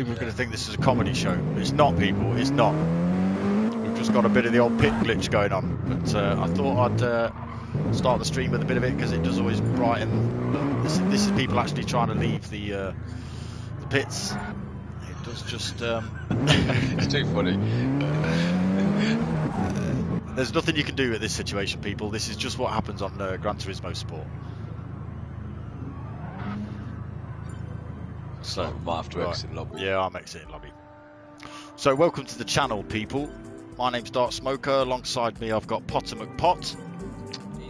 people are going to think this is a comedy show. It's not, people. It's not. We've just got a bit of the old pit glitch going on. But I thought I'd start the stream with a bit of it because it does always brighten. This is people actually trying to leave the pits. It does just. It's too funny. There's nothing you can do at this situation, people. This is just what happens on Gran Turismo Sport. So I might have to exit lobby. Yeah, I'm exiting lobby. So welcome to the channel, people. My name's darksmoka. Alongside me, I've got Potter McPot.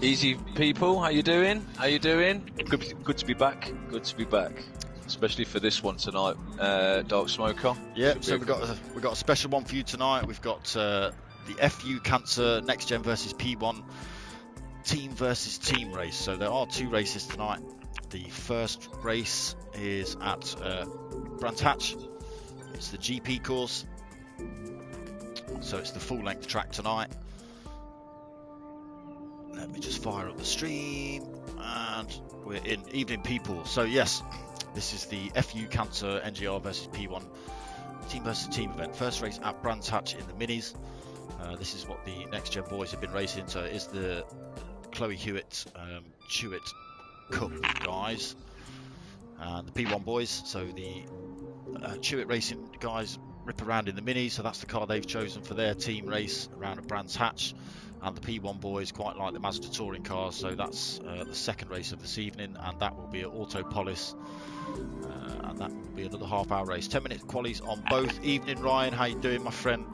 Easy, people. How you doing? How you doing? Good to be back. Good to be back. Especially for this one tonight, darksmoka. Yeah. So we've got a special one for you tonight. We've got the F.U.CANCER NXTGEN versus P1 team versus team race. So there are two races tonight. The first race is at Brands Hatch. It's the GP course, so it's the full length track tonight. Let me just fire up the stream, and we're in evening, people. So yes, this is the F.U.CANCER NGR versus P1 team versus team event. First race at Brands Hatch in the minis. This is what the NXTGEN boys have been racing. So it is the Chloe Hewitt Chewett Cup guys and the P1 boys. So the Chewett Racing guys rip around in the mini, so that's the car they've chosen for their team race around at Brands Hatch. And the P1 boys quite like the Mazda touring cars, so that's the second race of this evening, and that will be at Autopolis, and that will be another half-hour race. 10-minute qualies on both. Evening, Ryan. How you doing, my friend?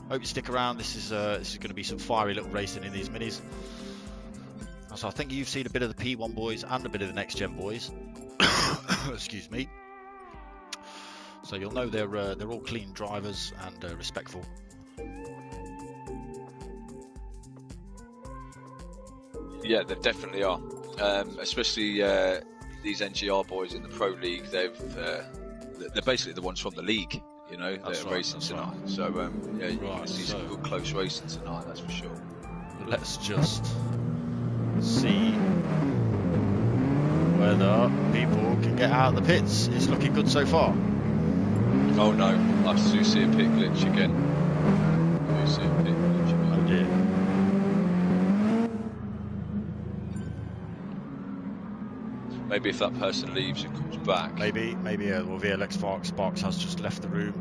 Hope you stick around. This is going to be some fiery little racing in these minis. So I think you've seen a bit of the P1 boys and a bit of the NXTGEN boys. Excuse me. So you'll know they're all clean drivers and respectful. Yeah, they definitely are. Especially these NGR boys in the Pro League. They're basically the ones from the league. You know, they're racing tonight. Right. So yeah, you can see some good close racing tonight. That's for sure. Let's just see whether people can get out of the pits. It's looking good so far. Oh no, I do see a pit glitch again. I do see a pit glitch again. Oh dear. Maybe if that person leaves and comes back. Maybe well, VLX Sparks has just left the room.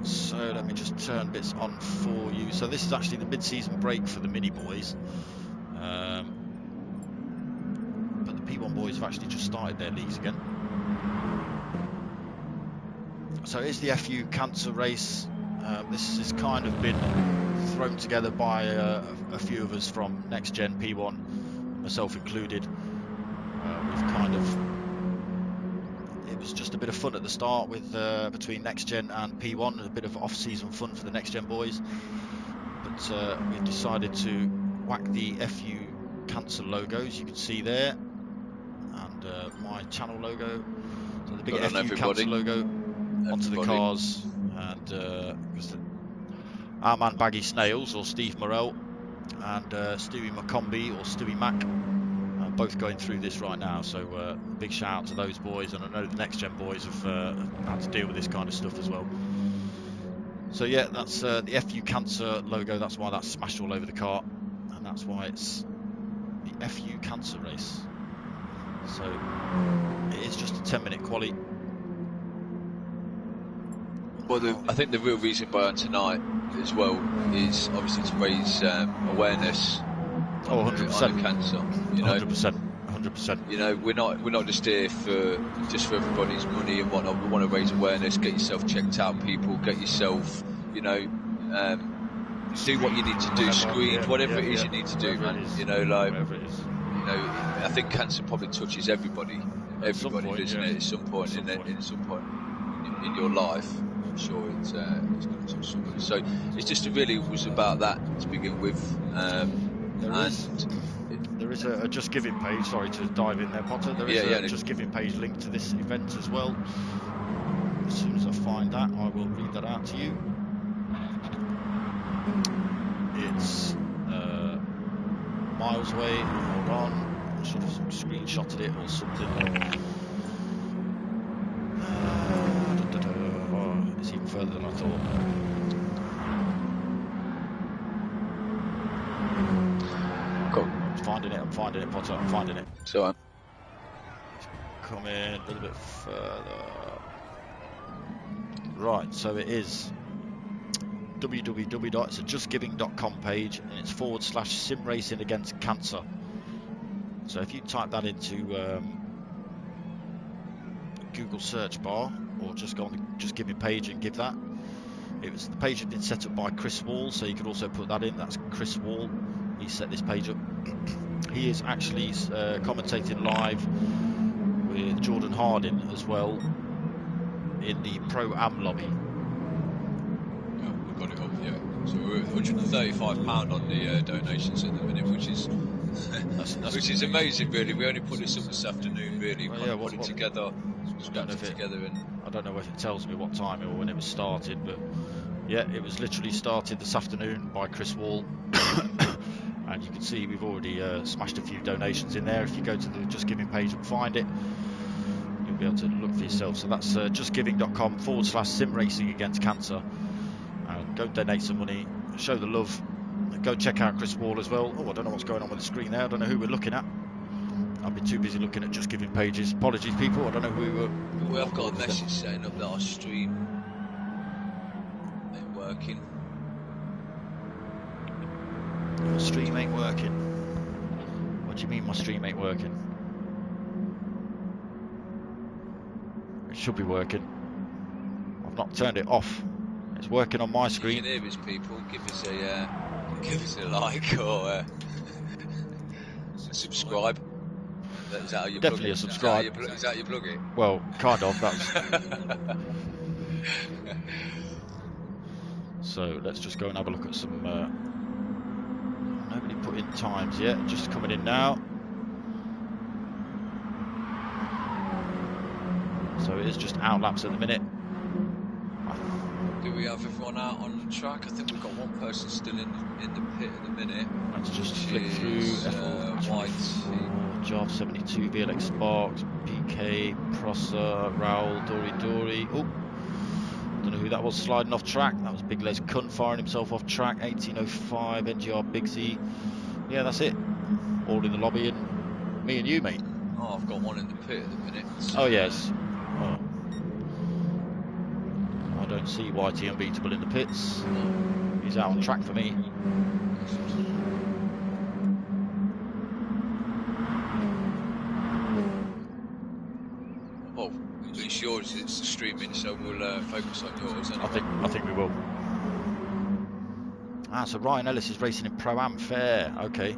So let me just turn bits on for you. So this is actually the mid-season break for the mini boys. But the P1 boys have actually just started their leagues again. So it's the F.U.CANCER race. This has kind of been thrown together by a few of us from NXTGEN P1, myself included. We've kind of, it was just a bit of fun at the start with between NXTGEN and P1, a bit of off-season fun for the NXTGEN boys. But we've decided to whack the F.U.CANCER logos, you can see there, and my channel logo, so the big F.U.CANCER logo onto the cars, and our man Baggy Snails, or Steve Morrell, and Stewie McCombie, or Stewie Mac, both going through this right now. So big shout out to those boys, and I know the NXTGEN boys have had to deal with this kind of stuff as well. So yeah, that's the F.U.CANCER logo. That's why that's smashed all over the car, and that's why it's the F.U.CANCER race. So it is just a 10-minute quali. Well, I think the real reason behind tonight as well is obviously to raise awareness. Oh, 100%. On cancer, you know. 100%. You know, we're not just here for everybody's money and whatnot. We want to raise awareness, get yourself checked out, people, get yourself, you know, do what you need to do, screened, whatever it is you need to do, man. You know, like, you know, I think cancer probably touches everybody, doesn't it? At some point in your life. I'm sure it's going to touch somebody. So it's just really was about that to begin with. There is a Just Giving page. Sorry to dive in there, Potter. There is a Just Giving page linked to this event as well. As soon as I find that, I will read that out to you. It's miles away. Hold on. I should have screenshotted it or something. further than I thought. Cool. I'm finding it, Potter, I'm finding it. So Come in a little bit further. Right, so it is www.justgiving.com page, and it's /sim racing against cancer. So if you type that into Google search bar, or just go on the Just Giving page and give that. The page had been set up by Chris Wall, so you could also put that in. That's Chris Wall. He set this page up. He is actually commentating live with Jordan Harding as well in the Pro-Am lobby. Yeah, we've got it up, yeah. So we're at £135 on the donations at the minute, which is which is amazing, really. We only put this up this afternoon, really. Well, yeah, put it together, scrapped it together, and I don't know if it tells me what time or when it was started, but yeah, it was literally started this afternoon by Chris Wall. And you can see we've already smashed a few donations in there. If you go to the Just Giving page and find it, you'll be able to look for yourself. So that's justgiving.com /sim racing against cancer. And go donate some money, show the love. Go check out Chris Wall as well. Oh, I don't know what's going on with the screen there. I don't know who we're looking at. I've been too busy looking at Just Giving pages. Apologies, people. I don't know who we were. We have got a message saying up that our stream ain't working. Your stream ain't working. What do you mean my stream ain't working? It should be working. I've not turned it off. It's working on my screen. You can hear us, people. Give us a like or a subscribe. Is that how you Definitely plug it? a subscribe. Is that how you plug it? Well, kind of. That's. So let's just go and have a look at some. Nobody put in times yet. Just coming in now. So it is just out laps at the minute. Do we have everyone out on the track? I think we've got one person still in the pit at the minute. Let's just flick through. White, Jav 72, VLX Sparks, PK, Prosser, Raoul, Dory. Oh, don't know who that was sliding off track. That was Big Les Cunt firing himself off track. 1805, NGR Bigsy. Yeah, that's it. All in the lobby, and me and you, mate. Oh, I've got one in the pit at the minute. Oh, yes. Oh. I don't see Whitey Unbeatable in the pits. He's out on track for me. Well, at least yours is streaming, so we'll focus on yours. Anyway. I think we will. Ah, so Ryan Ellis is racing in Pro-Am Fair. Okay.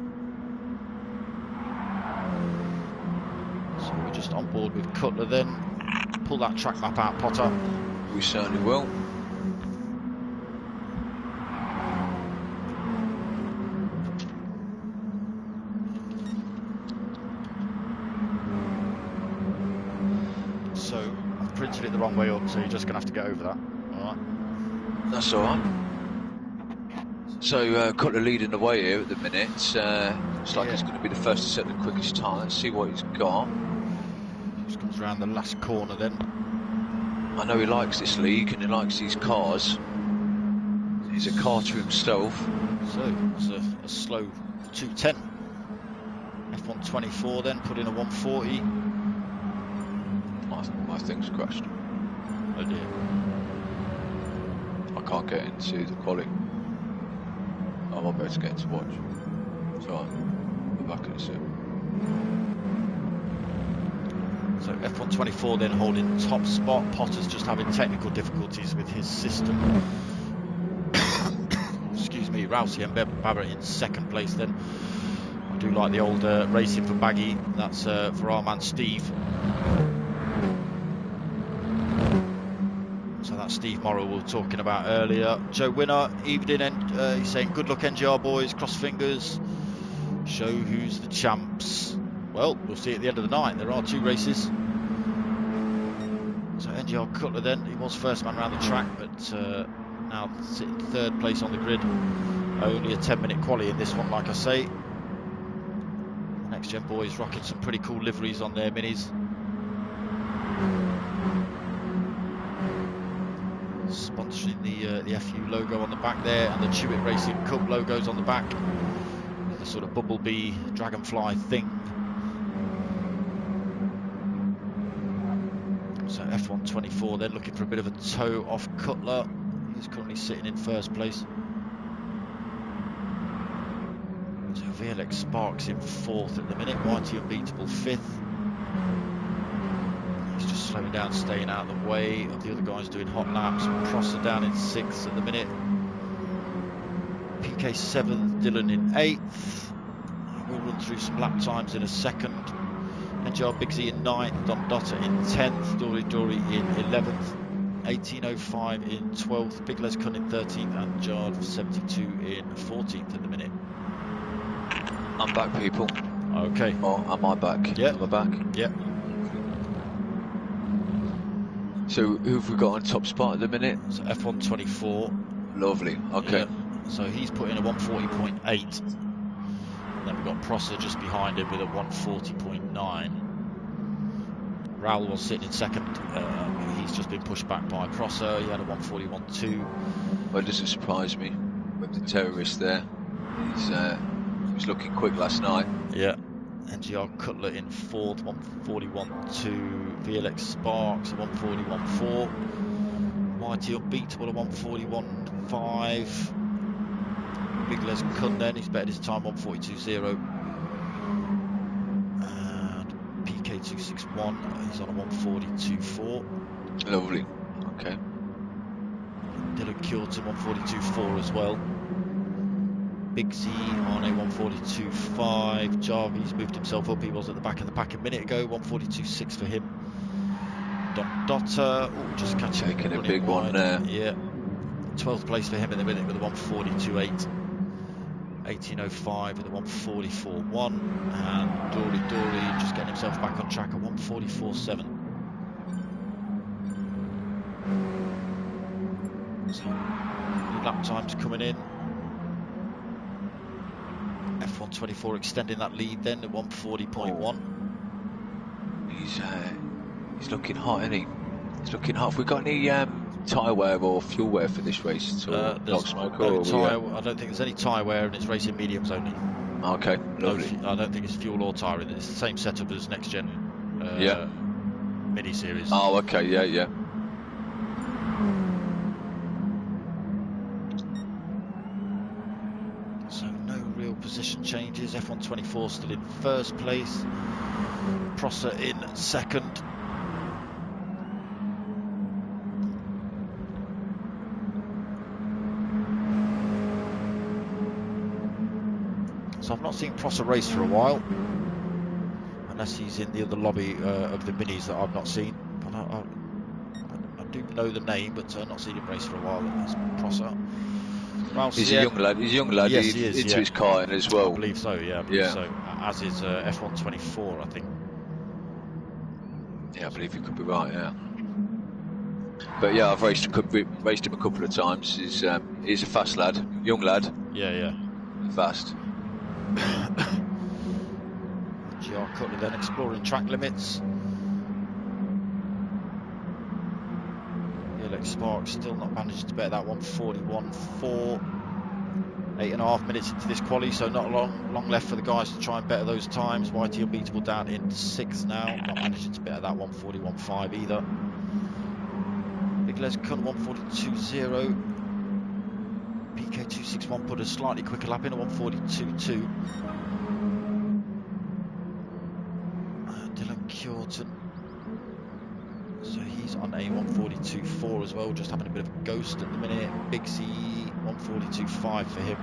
So we're just on board with Cutler then. Pull that track map out, Potter. We certainly will. So I've printed it the wrong way up, so you're just going to have to get over that. All right. That's all right. So Cutler leading the way here at the minute. Looks like he's going to be the first to set the quickest time. Let's see what he's got. Just comes around the last corner then. I know he likes this league and he likes these cars. He's a car to himself. So it's a slow 210. F124 then, put in a 140. My thing's crashed. Oh dear. I can't get into the quali. I won't be able to get into watch. So I'm back in a sec. So F124 then holding top spot. Potter's just having technical difficulties with his system. Excuse me, Rousey and Babbitt in second place then. I do like the old racing for Baggy. That's for our man Steve. So that's Steve Morrow we were talking about earlier. Joe Winner, evening, and he's saying good luck NGR boys, cross fingers. Show who's the champs. Well, we'll see at the end of the night. There are 2 races. So NGR Cutler then, he was first man around the track, but now sitting 3rd place on the grid. Only a 10-minute quali in this one, like I say. NXTGEN boys rocking some pretty cool liveries on their minis. featuring the FU logo on the back there, and the TvT Racing Cup logos on the back. The sort of bumblebee dragonfly thing. So F124 then looking for a bit of a toe off Cutler. He's currently sitting in first place. So VLX Sparks in fourth at the minute. YT Unbeatable fifth. He's just slowing down, staying out of the way of the other guys doing hot laps. Prosser down in sixth at the minute. PK seventh, Dylan in eighth. We'll run through some lap times in a second. NGR Big Z in 9th, Don Dotter in 10th, Dory in 11th, 1805 in 12th, Big Les Kun in 13th, and Jard 72 in 14th at the minute. I'm back, people. Okay. Oh, am I back? Yeah. Am I back? Yeah. So who have we got on top spot at the minute? So F124. Lovely. Okay. Yeah. So he's put in a 140.8. And then we've got Prosser just behind him with a 140.9. Raoul was sitting in second. He's just been pushed back by Prosser. He had a 141.2. Well, it doesn't surprise me with the terrorist there. He was looking quick last night. Yeah. NGR Cutler in fourth, 141.2. VLX Sparks, a 141.4. YT Unbeatable, a 141.5. Big Les Kun then, he's bettered his time, 142.0. And PK261, he's on a 142.4. Lovely. Okay. Dylan Curtin, 142.4 as well. Big Z on a 142.5. Jarvis moved himself up, he was at the back of the pack a minute ago, 142.6 for him. Don Dotter, just catching taking a big one there. Yeah. 12th place for him in the minute with a 142.8. 1805 with a 144.1, and Dory just getting himself back on track at 144.7. So lap times coming in. F124 extending that lead then at 140.1. He's looking hot, isn't he? He's looking hot. Have we got any tyre wear or fuel wear for this race at all? Darksmoka, I don't think there's any tyre wear, and it's racing mediums only. Okay, lovely. No, I don't think it's fuel or tyre. It's the same setup as NXTGEN mini series. Oh, okay, yeah. So no real position changes. F124 still in first place. Prosser in second. So I've not seen Prosser race for a while, unless he's in the other lobby of the minis that I've not seen. But I do know the name, but I've not seen him race for a while. That's Prosser. He's a young lad. He's a young lad. Yes, he is, into his car as well. I believe so. Yeah, I believe so. As is F124, I think. Yeah, I believe you could be right. Yeah. But yeah, I've raced him a couple of times. He's a fast lad, young lad. Yeah. Fast. GR Cutler then exploring track limits. VLX Sparks still not managed to better that 141.4. 8.5 minutes into this quali, so not long left for the guys to try and better those times. YT Unbeatable down in 6th now, not managing to better that 141.5 either. Big Les Kun 142.0. PK261 put a slightly quicker lap in, a 142.2. Dylan Curtin, so he's on a 142.4 as well, just having a bit of a ghost at the minute. Big Z 142.5 for him.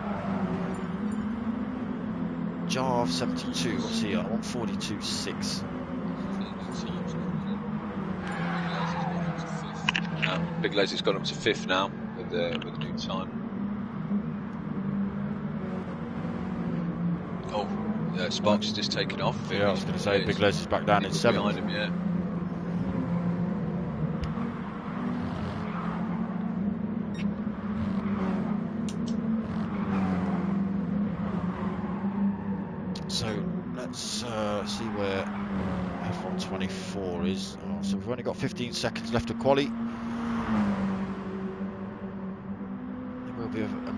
Jarv 72, what's he on? 142.6. Big Les has got him to 5th now with the new time. Oh, Sparks has just taken off. Yeah, I was going to say Big Les is back down in 7th. Behind him, yeah. So let's see where F124 is. So we've only got 15 seconds left of quali.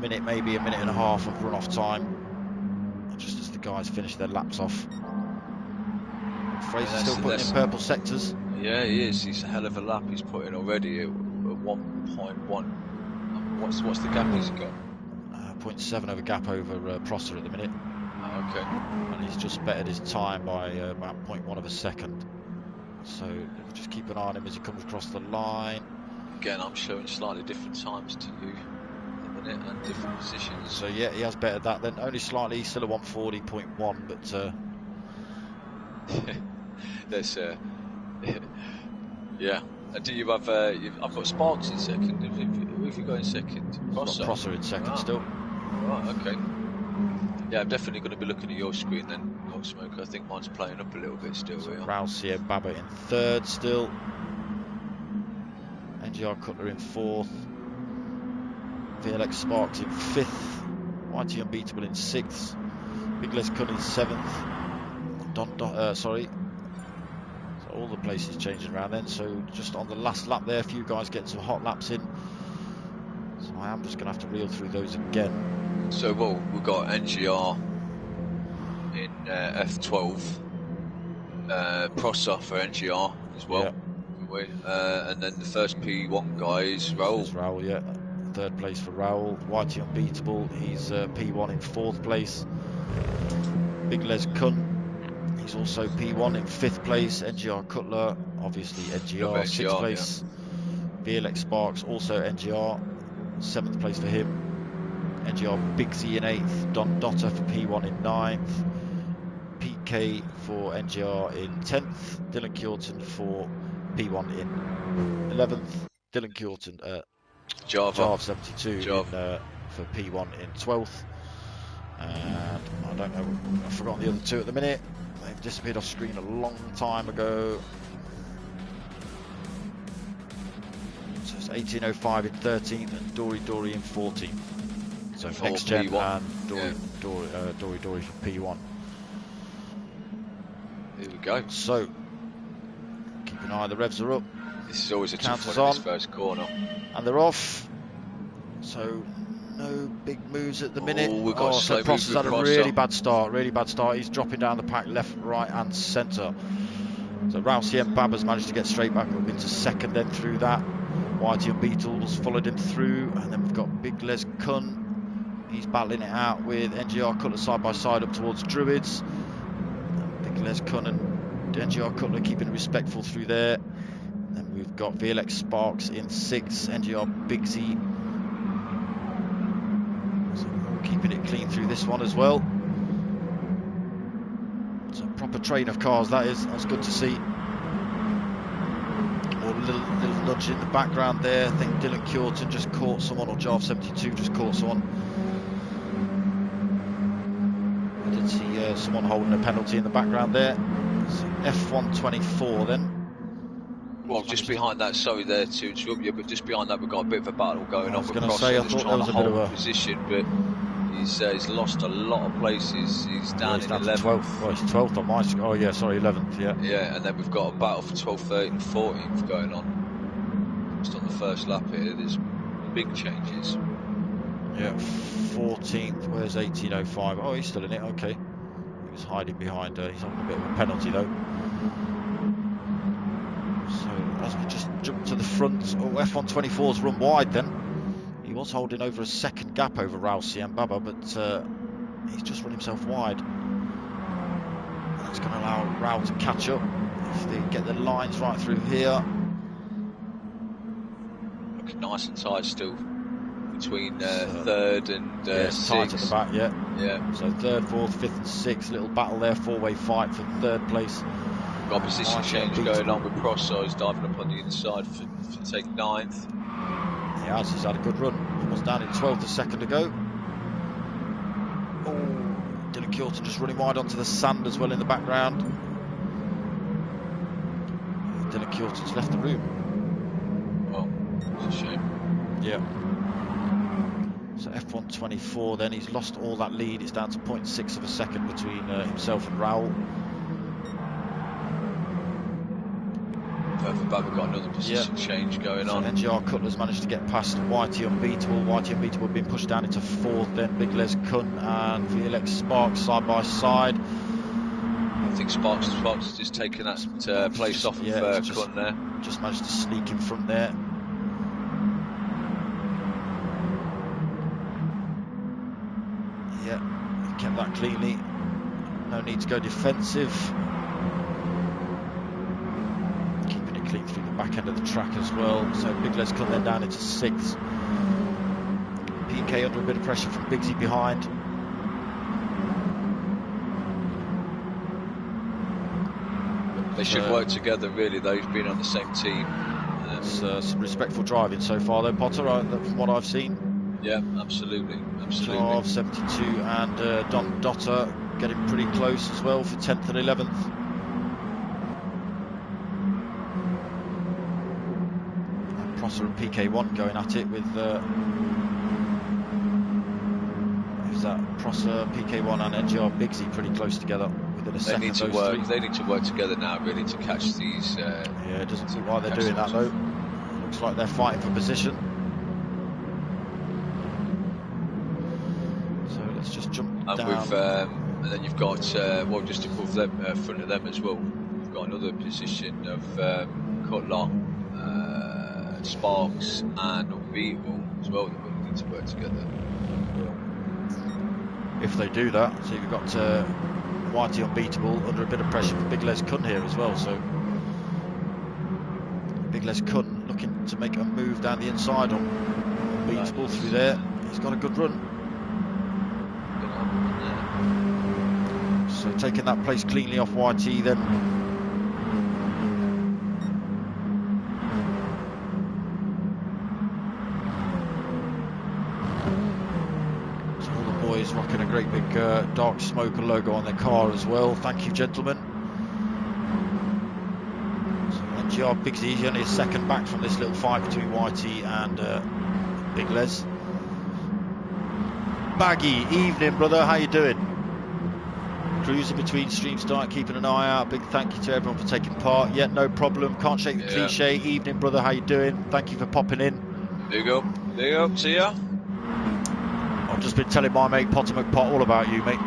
minute, maybe a minute and a half of run-off time, just as the guys finish their laps off. Fraser's still putting in purple sectors. Yeah, he is. He's a hell of a lap he's put in already at 1.1. What's the gap he's got? 0.7 of a gap over Prosser at the minute. Oh, okay. And he's just bettered his time by about 0.1 of a second. So just keep an eye on him as he comes across the line. Again, I'm showing slightly different times to you at the minute and different positions. So yeah, he has bettered that then. Only slightly, he's still a 140.1, but there's yeah. Do you have? I've got Sparks in second. Who have you got in second? Prosser in second still. Right. Okay. Yeah, I'm definitely going to be looking at your screen then, Darksmoka. I think mine's playing up a little bit still. So Rousey and Baba in third still. NGR Cutler in fourth. VLX Sparks in fifth. YT Unbeatable in sixth. Big Les Kun in seventh. Sorry. So all the places changing around then. So just on the last lap there, a few guys getting some hot laps in. So I am just going to have to reel through those again. So we've got NGR in F12, Prosser for NGR as well. Yeah. And then the first P1 guy is Raoul. Raoul, yeah. Third place for Raoul. YT Unbeatable, he's P1 in fourth place. Big Les Kun, he's also P1 in fifth place. NGR Cutler, obviously NGR, sixth place. Yeah. VLX Sparks, also NGR, seventh place for him. NGR Bigsy in eighth. Don Dotter for P1 in ninth. PK for NGR in 10th. Dylan Kjorton for P1 in 11th. Dylan Kjorton, Jarv 72 for P1 in 12th. And I don't know, I've forgotten the other two at the minute. They've disappeared off screen a long time ago. So it's 1805 in 13th and Dory in 14th. So NXTGEN and Dory for P1. Here we go. So keep an eye, the revs are up. This is always a tough one in this first corner. And they're off. So no big moves at the minute. We've got so Prosser's had a really bad start. He's dropping down the pack left, right and centre. So Rousey and Baba's managed to get straight back up into second then through that. YT Unbeatles followed him through, and then we've got Big Les Kun. He's battling it out with NGR Cutler side by side up towards Druids. Big Les Kun and NGR Cutler keeping it respectful through there. Then we've got VLX Sparks in sixth, NGR Bigsy. So we're keeping it clean through this one as well. It's a proper train of cars, that is. That's good to see. Or a little nudge in the background there. I think Dylan Kjorton just caught someone, or Jarv 72 just caught someone. I did see someone holding a penalty in the background there. So F124 then. Well, just behind that, sorry there to interrupt you, but just behind that we've got a bit of a battle going on. I was going to say, I thought there was a bit of a position, but he's lost a lot of places. He's down in 11th. 12th. Well, he's 12th on my screen. Oh yeah, sorry, 11th. Yeah. Yeah, and then we've got a battle for 12th, 13th, and 14th going on. Just on the first lap here, there's big changes. Yeah, 14th. Where's 1805? Oh, he's still in it. Okay, he was hiding behind. He's on a bit of a penalty though. So as we just jump to the front, F124's run wide then. He was holding over a second gap over Rousey and Baba, but he's just run himself wide. That's going to allow Raoul to catch up if they get the lines right through here. Looking nice and tight still between third and sixth. Tight at the back, yeah. Yeah. So third, fourth, fifth and sixth, little battle there, four-way fight for third place. Got a position change going on with Prosser. He's diving up on the inside for take 9th. He has, he's had a good run. He was down in 12th a second ago. Oh, Dylan Kjorton just running wide onto the sand as well in the background. Dylan Kjorton's left the room. Well, it's a shame. Yeah. So F124 then, he's lost all that lead. It's down to 0.6 of a second between himself and Raoul. further back. We've got another position change going on. NGR Cutler's managed to get past Whitey Unbeatable. Whitey Unbeatable being pushed down into 4th, then Big Les Kun and VLX Sparks side by side. I think Sparks has just taken that place off of Kun there. Just managed to sneak in front there. Yeah, kept that cleanly. No need to go defensive. Keeping it clean through the back end of the track as well. So Big Les Kun then down into 6th. PK under a bit of pressure from Bigsy behind. They should work together, really, those being on the same team. It's some respectful driving so far, though, Potter, from what I've seen. Yeah, absolutely. Of 72 and Don Dotter getting pretty close as well for 10th and 11th. And Prosser and PK1 going at it with who's that? Prosser, PK1 and NGR Bigsy pretty close together. They need to work together now, really, to catch these. Yeah, it doesn't see why they're doing that though. Looks like they're fighting for position. So let's just jump down. And then you've got well, just above them, front of them as well. You've got another position of Cutler, Sparks, and Unbeatable as well that we need to work together. If they do that, so you've got. Whitey Unbeatable under a bit of pressure from Big Les Kun here as well, so Big Les Kun looking to make a move down the inside on Unbeatable through there. He's got a good run. So taking that place cleanly off Whitey then. Rocking a great big darksmoka logo on their car as well. Thank you, gentlemen. So NGR Bigsy only a second back from this little fight between Whitey and Big Les. Baggy, evening brother, how you doing? Cruising between stream start, keeping an eye out. Big thank you to everyone for taking part. Yeah, no problem, can't shake the cliche. Evening brother, how you doing? Thank you for popping in. There you go, see ya. I've just been telling my mate Potter McPot all about you, mate.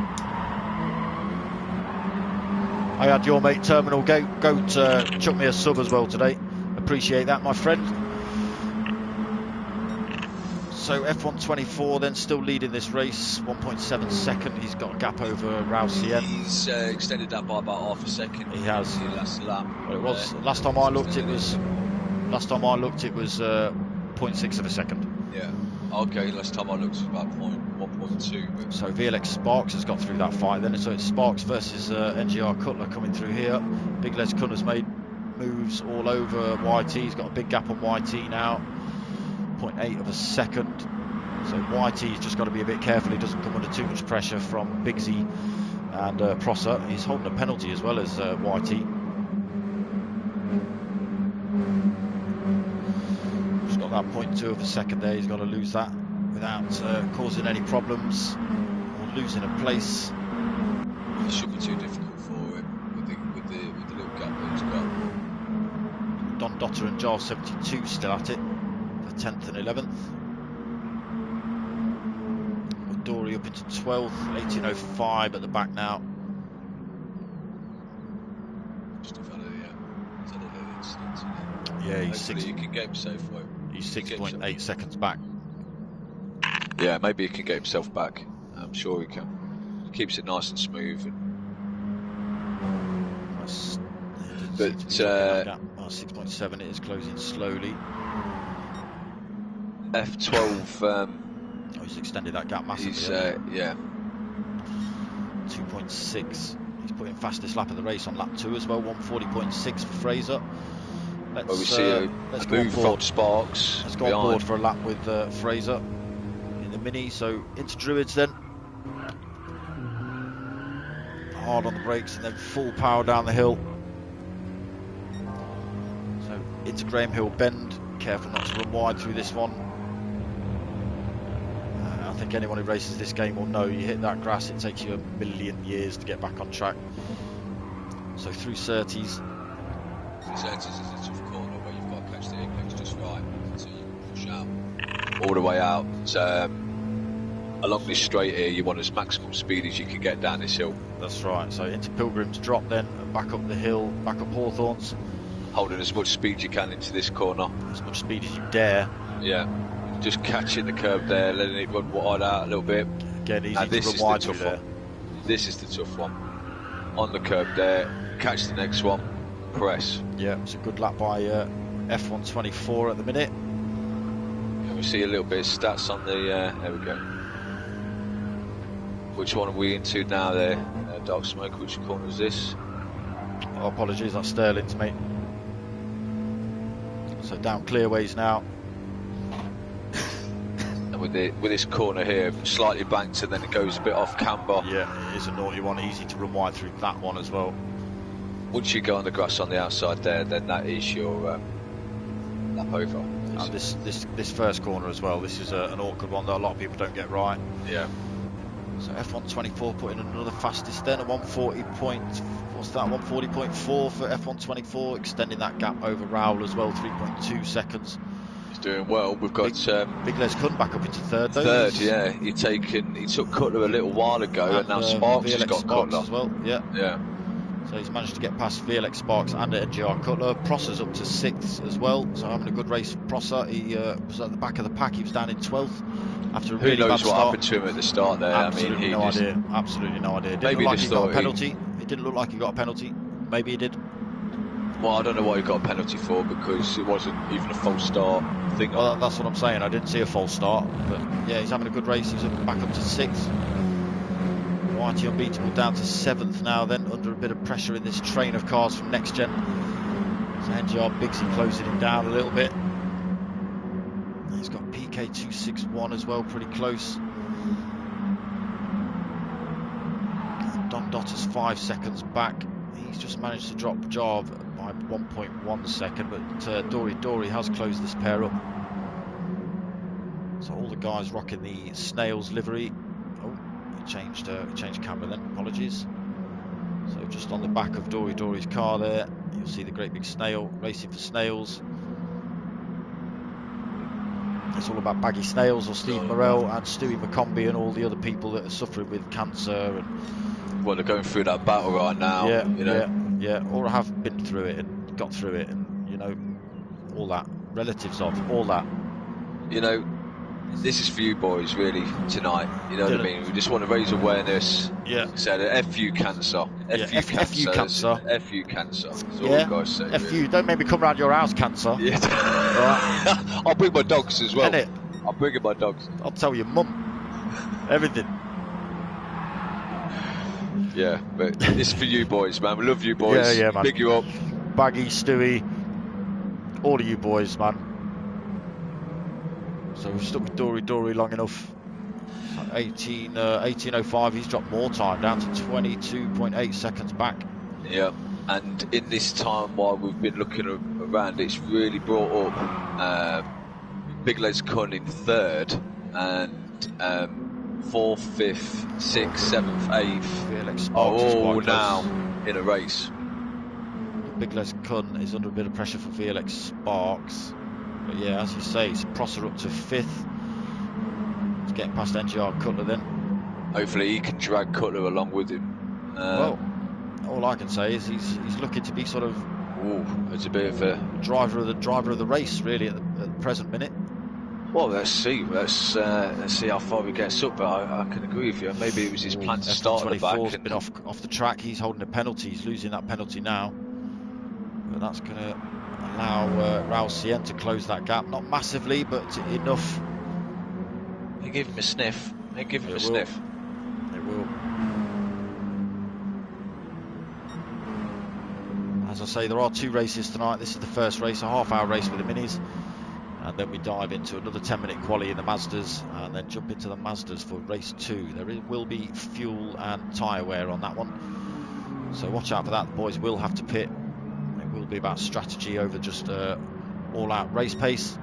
I had your mate Terminal Goat chuck me a sub as well today. Appreciate that, my friend. So F124 then still leading this race, 1.7 second. He's got a gap over RACINGs. He's extended that by about half a second. He has. Last lap. Well, it was last time I looked. It was 0.6 of a second. Yeah. Okay, last time I looked, it was about 1.2. So VLX Sparks has got through that fight then. So it's Sparks versus NGR Cutler coming through here. Big Les Kun has made moves all over Whitey. He's got a big gap on Whitey now. 0.8 of a second. So Whitey's just got to be a bit careful he doesn't come under too much pressure from Bigsy and Prosser. He's holding a penalty as well as Whitey. That 0.2 of a second there, he's got to lose that without causing any problems or losing a place. It should be too difficult for him with the little gap that he's got. Don Dotter and Jar 72 still at it for 10th and 11th. Dory up into 12th, 18.05 at the back now. Just had a little incident. Yeah, he's hopefully you can get him safe. He's 6.8 seconds back. Yeah, maybe he can get himself back. I'm sure he can. He keeps it nice and smooth. But 6.7, it is closing slowly. F12. He's extended that gap massively. Yeah. 2.6. He's putting fastest lap of the race on lap 2 as well. 140.6 for Fraser. We see a move from Sparks. Let's go on board for a lap with Fraser in the Mini. So into Druids then. Hard on the brakes and then full power down the hill. So into Graham Hill Bend. Careful not to run wide through this one. I think anyone who races this game will know you hit that grass, it takes you a million years to get back on track. So through Surtees. This enters as a tough corner where you've got to catch the apex just right, so you can push out all the way out. Along this straight here, you want as maximum speed as you can get down this hill. That's right. So into Pilgrim's Drop, then back up the hill, back up Hawthorns. Holding as much speed you can into this corner. As much speed as you dare. Yeah. Just catching the curb there, letting it run wide out a little bit. Again, easy this to is run wide the tough through one. there. This is the tough one. On the curb there, catch the next one, press. Yeah, it's a good lap by F124 at the minute. Can we see a little bit of stats on the, there we go. Which one are we into now there? Dark Smoke, which corner is this? Oh, apologies, that's Sterling's, mate. So down clearways now. And with this corner here, slightly banked and then it goes a bit off camber. Yeah, it is a naughty one, easy to run wide through that one as well. Once you go on the grass on the outside there, then that is your lap over. And this first corner as well, this is an awkward one that a lot of people don't get right. Yeah. So F124 put in another fastest then, a 140.4 for F124, extending that gap over Rowell as well, 3.2 seconds. He's doing well. We've got Big Les Kun back up into third though. Third, yeah. He took Cutler a little while ago, and now Sparks has got Cutler as well. Yeah. Yeah. So he's managed to get past VLX Sparks and NGR Cutler. Prosser's up to 6th as well, so having a good race. Prosser, he was at the back of the pack. He was down in 12th after a really bad start. Who knows what happened to him at the start there? Absolutely no idea. Absolutely no idea. Didn't look like he got a penalty. It didn't look like he got a penalty. Maybe he did. Well, I don't know what he got a penalty for, because it wasn't even a false start. I think. Well, that's what I'm saying. I didn't see a false start, but yeah, he's having a good race. He's back up to 6th. Whitey Unbeatable down to 7th now, then under a bit of pressure in this train of cars from NXTGEN. So NGR Biggsy closing him down a little bit. He's got PK261 as well, pretty close. Don Dotter's 5 seconds back. He's just managed to drop Jarve by 1.1 second, but Dory has closed this pair up. So all the guys rocking the Snails livery. Changed camera then, apologies. So just on the back of Dory's car there, you'll see the great big snail, racing for snails. It's all about Baggy Snails or Steve Morrell and Stewie McCombie and all the other people that are suffering with cancer. And well, they're going through that battle right now. Yeah, you know? yeah, or have been through it and got through it, and you know, all that, relatives of all that. You know, this is for you boys, really, tonight. You know what I mean? We just want to raise awareness. Yeah. Say that F.U.CANCER. F.U.CANCER. F.U.CANCER. That's all you guys say. F.U. Really. Don't make me come round your house, Cancer. Yeah. Right. I'll bring my dogs as well. Innit? I'll bring in my dogs. I'll tell your mum. Everything. Yeah, but it's for you boys, man. We love you boys. Yeah, man. Big you up. Baggy, Stewie, all of you boys, man. So we've stuck with Dory long enough. 18:05. He's dropped more time, down to 22.8 seconds back. Yeah, and in this time while we've been looking around, it's really brought up Big Les Kun in 3rd, and 4th, 5th, 6th, 7th, 8th are all now in a race. Big Les Kun is under a bit of pressure for VLX Sparks. But yeah, as you say, it's Prosser up to 5th. He's getting past NGR Cutler then. Hopefully he can drag Cutler along with him. Well, all I can say is he's looking to be sort of it's a bit of a driver of the race really at the present minute. Well, let's see. Let's see how far he gets up. But I can agree with you. Maybe it was his plan to start at the back. F124's been off the track. He's holding a penalty. He's losing that penalty now. But that's going to allow Raul Cien to close that gap. Not massively, but enough. They give him a sniff. It will. As I say, there are 2 races tonight. This is the first race, a half-hour race with the minis. And then we dive into another 10-minute quali in the Mazdas, and then jump into the Mazdas for race 2. There will be fuel and tyre wear on that one. So watch out for that. The boys will have to pit. It will be about strategy over just all-out race pace.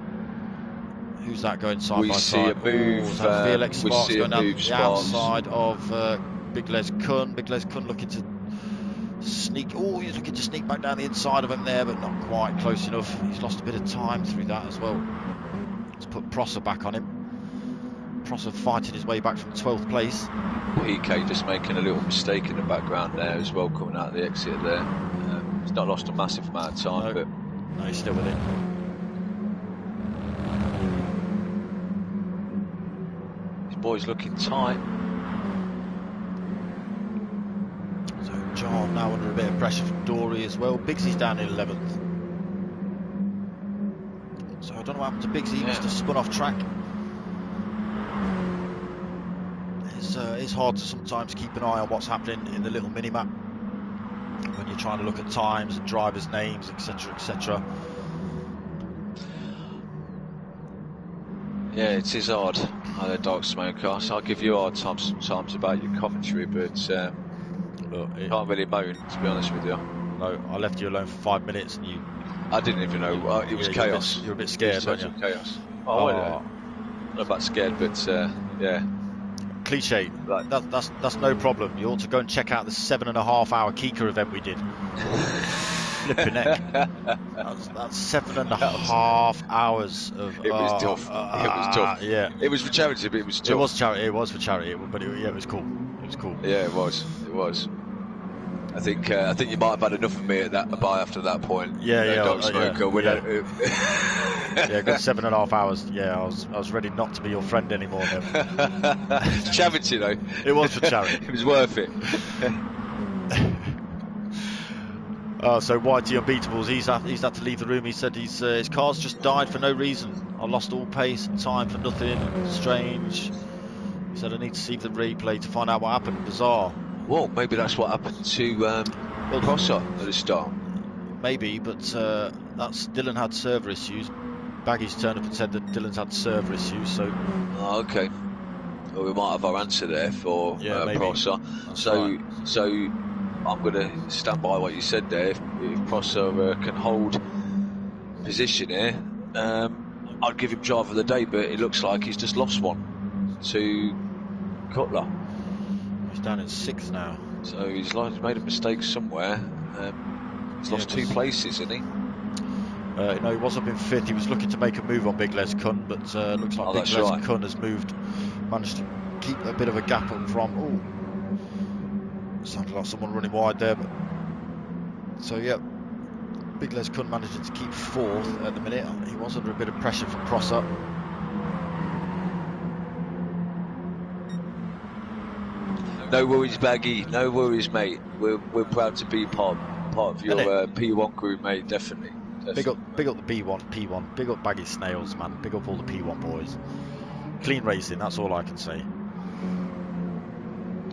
Who's that going side by side? We see a move. VLX Sparks going down the Sparks. outside of Big Les Kun. Big Les Kun looking to Sneak. Oh, he's looking to sneak back down the inside of him there, but not quite close enough. He's lost a bit of time through that as well. Let's put Prosser back on him. Prosser fighting his way back from 12th place. PK just making a little mistake in the background there as well, coming out of the exit there. He's not lost a massive amount of time, but no, he's still with it. His boy's looking tight. So John now under a bit of pressure from Dory as well. Biggsy's down in 11th. So I don't know what happened to Biggsy. He must have spun off track. It's hard to sometimes keep an eye on what's happening in the little mini-map when you're trying to look at times and drivers' names, etc, etc. Yeah, it is hard. Hello, darksmoka. So I'll give you hard time sometimes about your commentary, but can't really moan, to be honest with you. No, I left you alone for 5 minutes and you... I didn't even know. It was chaos. You're a bit scared, weren't you? Chaos. Not about scared, but yeah. Cliche. That's no problem. You ought to go and check out the 7.5-hour Kika event we did. Flipping neck. That's 7.5 hours of. It was tough. It was tough. Yeah. It was for charity, but it was tough. It was charity. It was for charity, but it was cool. It was cool. Yeah, it was. It was. I think you might have had enough of me after that point. Yeah. Yeah, good 7.5 hours. Yeah, I was ready not to be your friend anymore then. Charity though. It was for charity. It was worth it. So YT Unbeatables, he's had to leave the room. He said his car's just died for no reason. I lost all pace and time for nothing. Strange. He said I need to see the replay to find out what happened. Bizarre. Well, maybe that's what happened to Prosser at the start. Maybe, but Dylan had server issues. Baggy's turned up and said that Dylan's had server issues, so... Oh, okay. Well, we might have our answer there for Prosser. So I'm going to stand by what you said there. If Prosser can hold position here, I'd give him driver of the day, but it looks like he's just lost one to Cutler. He's down in 6th now. So he's made a mistake somewhere. He's lost 2 places, isn't he? No, he was up in 5th. He was looking to make a move on Big Les Kun, but looks like Big Les Kun has managed to keep a bit of a gap up from. Oh, sounded like someone running wide there. But so yeah, Big Les Kun managing to keep 4th at the minute. He was under a bit of pressure from Prosser. No worries, Baggy. No worries, mate. We're proud to be part of your P1 group, mate. Definitely. Big up the P1. Big up Baggy Snails, man. Big up all the P1 boys. Clean racing. That's all I can say.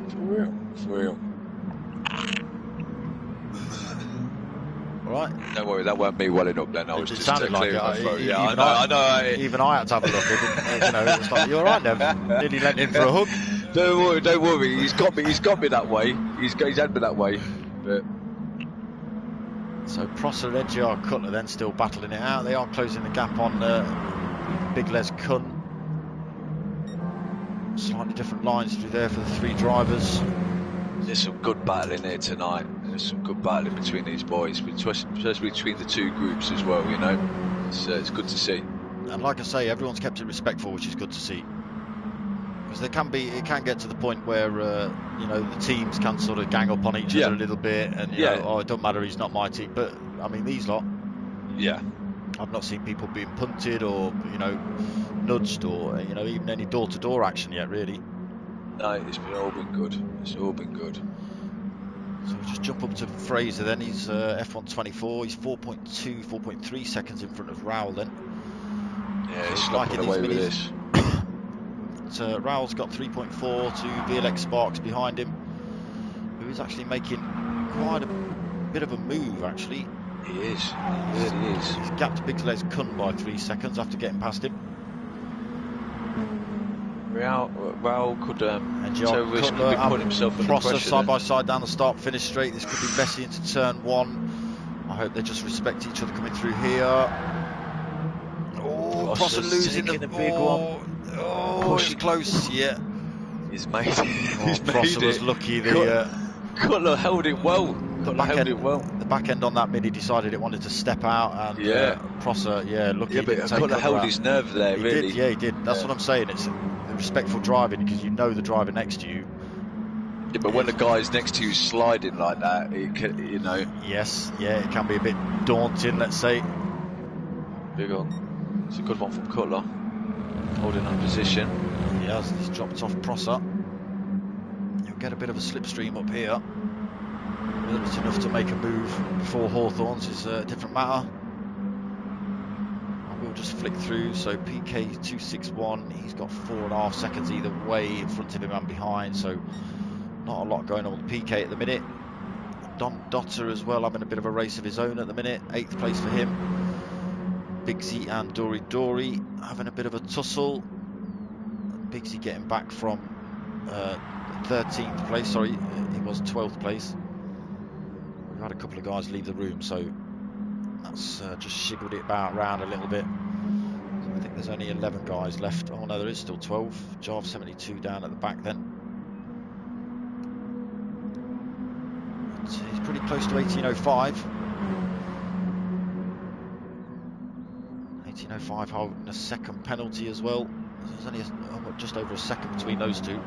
For real. All right. Don't worry, that weren't me welling up then. I was just sounded like it. I know. Even I had to have a look. It was like, you all right, Nev? Nearly leant in for a hug. Don't worry. He's got me that way. He's had me that way. But so Prosser and NGR Cutler then still battling it out. They are closing the gap on Big Les Kun. Slightly different lines through there for the 3 drivers. There's some good battling here tonight. There's some good battling between these boys, especially between the 2 groups as well. You know, it's good to see. And like I say, everyone's kept it respectful, which is good to see. Because it can get to the point where the teams can sort of gang up on each other a little bit, and you know, it don't matter, he's not my team. But I mean, these lot, I've not seen people being punted or nudged or even any door-to-door action yet, really. No, it's all been good. It's all been good. So we just jump up to Fraser then. He's F124. He's 4.3 seconds in front of Raoul then. Yeah, he's slacking away with this. Raoul's got 3.4 to VLX Sparks behind him, who is actually making quite a bit of a move, actually. He is. He really is. He's gapped Big Les Kun by 3 seconds after getting past him. Raoul could be putting himself under Prosser pressure side by side down the start finish straight. This could be messy into turn 1. I hope they just respect each other coming through here. Oh, Prosser losing the big one. Oh, it's close. He's made it. Prosser was lucky. Cutler held it well. the back end on that mini decided it wanted to step out, and Prosser, lucky he didn't take Cutler held his nerve there, he really. Did, yeah, he did. That's what I'm saying. It's respectful driving, because you know the driver next to you. Yeah, but when the guy's next to you sliding like that, it can, you know. Yes, yeah, it can be a bit daunting, let's say. Big on. It's a good one from Cutler, holding that position. Yeah, he's dropped off Prosser. You'll get a bit of a slipstream up here. Whether it's enough to make a move before Hawthorns is a different matter. We'll just flick through. So PK 261, he's got 4.5 seconds either way in front of him and behind, so not a lot going on with PK at the minute. Don Dotter as well having a bit of a race of his own at the minute, 8th place for him. Bigsy and Dory having a bit of a tussle. Bigsy getting back from 13th place, sorry, he was 12th place. We've had a couple of guys leave the room, so that's just shiggled it around a little bit. So I think there's only 11 guys left. Oh no, there is still 12. Jarv 72 down at the back then. But he's pretty close to 1805. 1805 holding a second penalty as well. There's only just over a second between those two.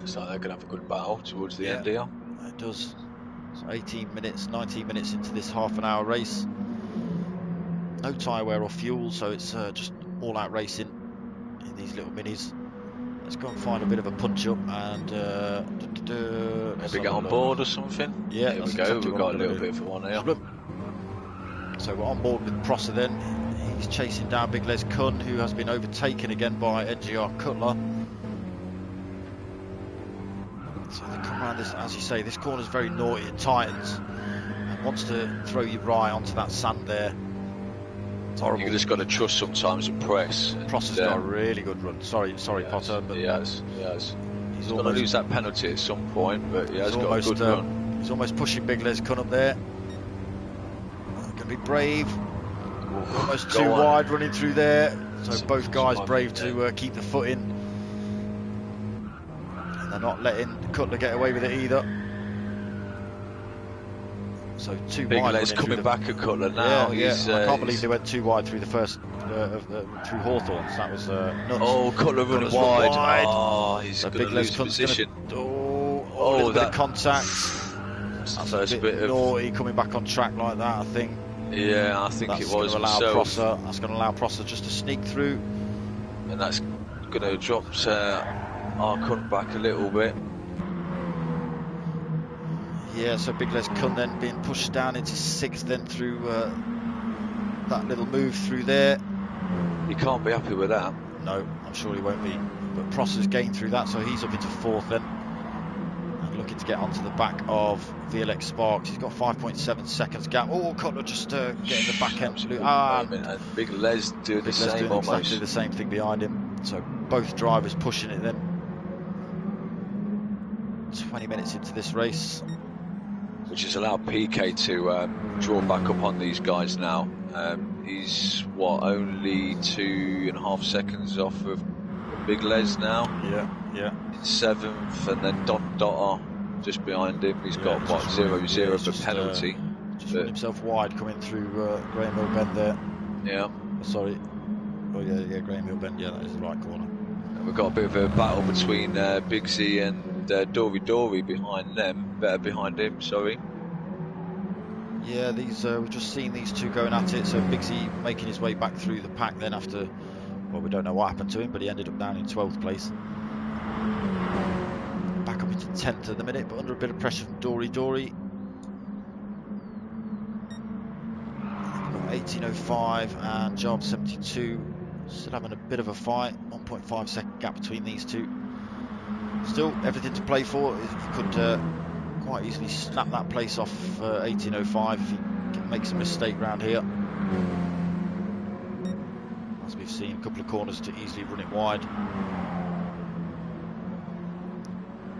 So they're going to have a good battle towards the end here. It does. So 18 minutes, 19 minutes into this half-an-hour race. No tyre wear or fuel, so it's just all-out racing in these little minis. Let's go and find a bit of a punch-up and... maybe get on board or something? Yeah, here we go. We've got a little bit of one here. So we're on board with Prosser then. He's chasing down Big Les Kun, who has been overtaken again by NGR Cutler. So they come around this, as you say, this corner's very naughty, it tightens and wants to throw you right onto that sand there. It's horrible. You just got to trust sometimes and press. Prosser's got a really good run. Sorry, Potter, but he has. He's almost got to lose that penalty at some point, but he has got a good run. He's almost pushing Big Les Kun up there. Going to be brave. Almost too wide running through there. So both guys brave to keep the foot in. They're not letting Cutler get away with it either. So too Big wide. Les coming back at Cutler now. I can't believe they went too wide through the first through Hawthorns. That was nuts. Oh, Cutler running wide. Oh, he's going to lose position. A little bit of contact. That's a bit naughty coming back on track like that, I think. Yeah, I think it was that's going to allow Prosser just to sneak through. And that's going to drop our Kun back a little bit. Yeah, so Big Les Kun then being pushed down into 6th then through that little move through there. You can't be happy with that. No, I'm sure he won't be. But Prosser's gained through that, so he's up into 4th then. And looking to get onto the back of VLX Sparks. He's got 5.7 seconds gap. Oh, Cutler just getting the back end. And Big Les doing the same almost. Exactly the same thing behind him. So both drivers pushing it then. 20 minutes into this race. Which has allowed PK to draw back up on these guys now. He's, only 2.5 seconds off of Big Les now? Yeah. In 7th, and then Don Dotter just behind him. He's got, 0-0 for penalty. Just run himself wide coming through Graham Hill Bend there. Yeah. Sorry. Oh, yeah, Graham Hill Bend. Yeah, that is the right corner. And we've got a bit of a battle between Bigsy and Dory behind him, sorry. Yeah, these we've just seen these two going at it. So Bigsy making his way back through the pack then after, well, we don't know what happened to him, but he ended up down in 12th place. Back up into 10th at the minute, but under a bit of pressure from Dory. We've got 1805 and Jarv 72 still having a bit of a fight. 1.5 second gap between these two. Still everything to play for. If you could quite easily snap that place off 1805 if he makes a mistake round here. As we've seen, a couple of corners to easily run it wide.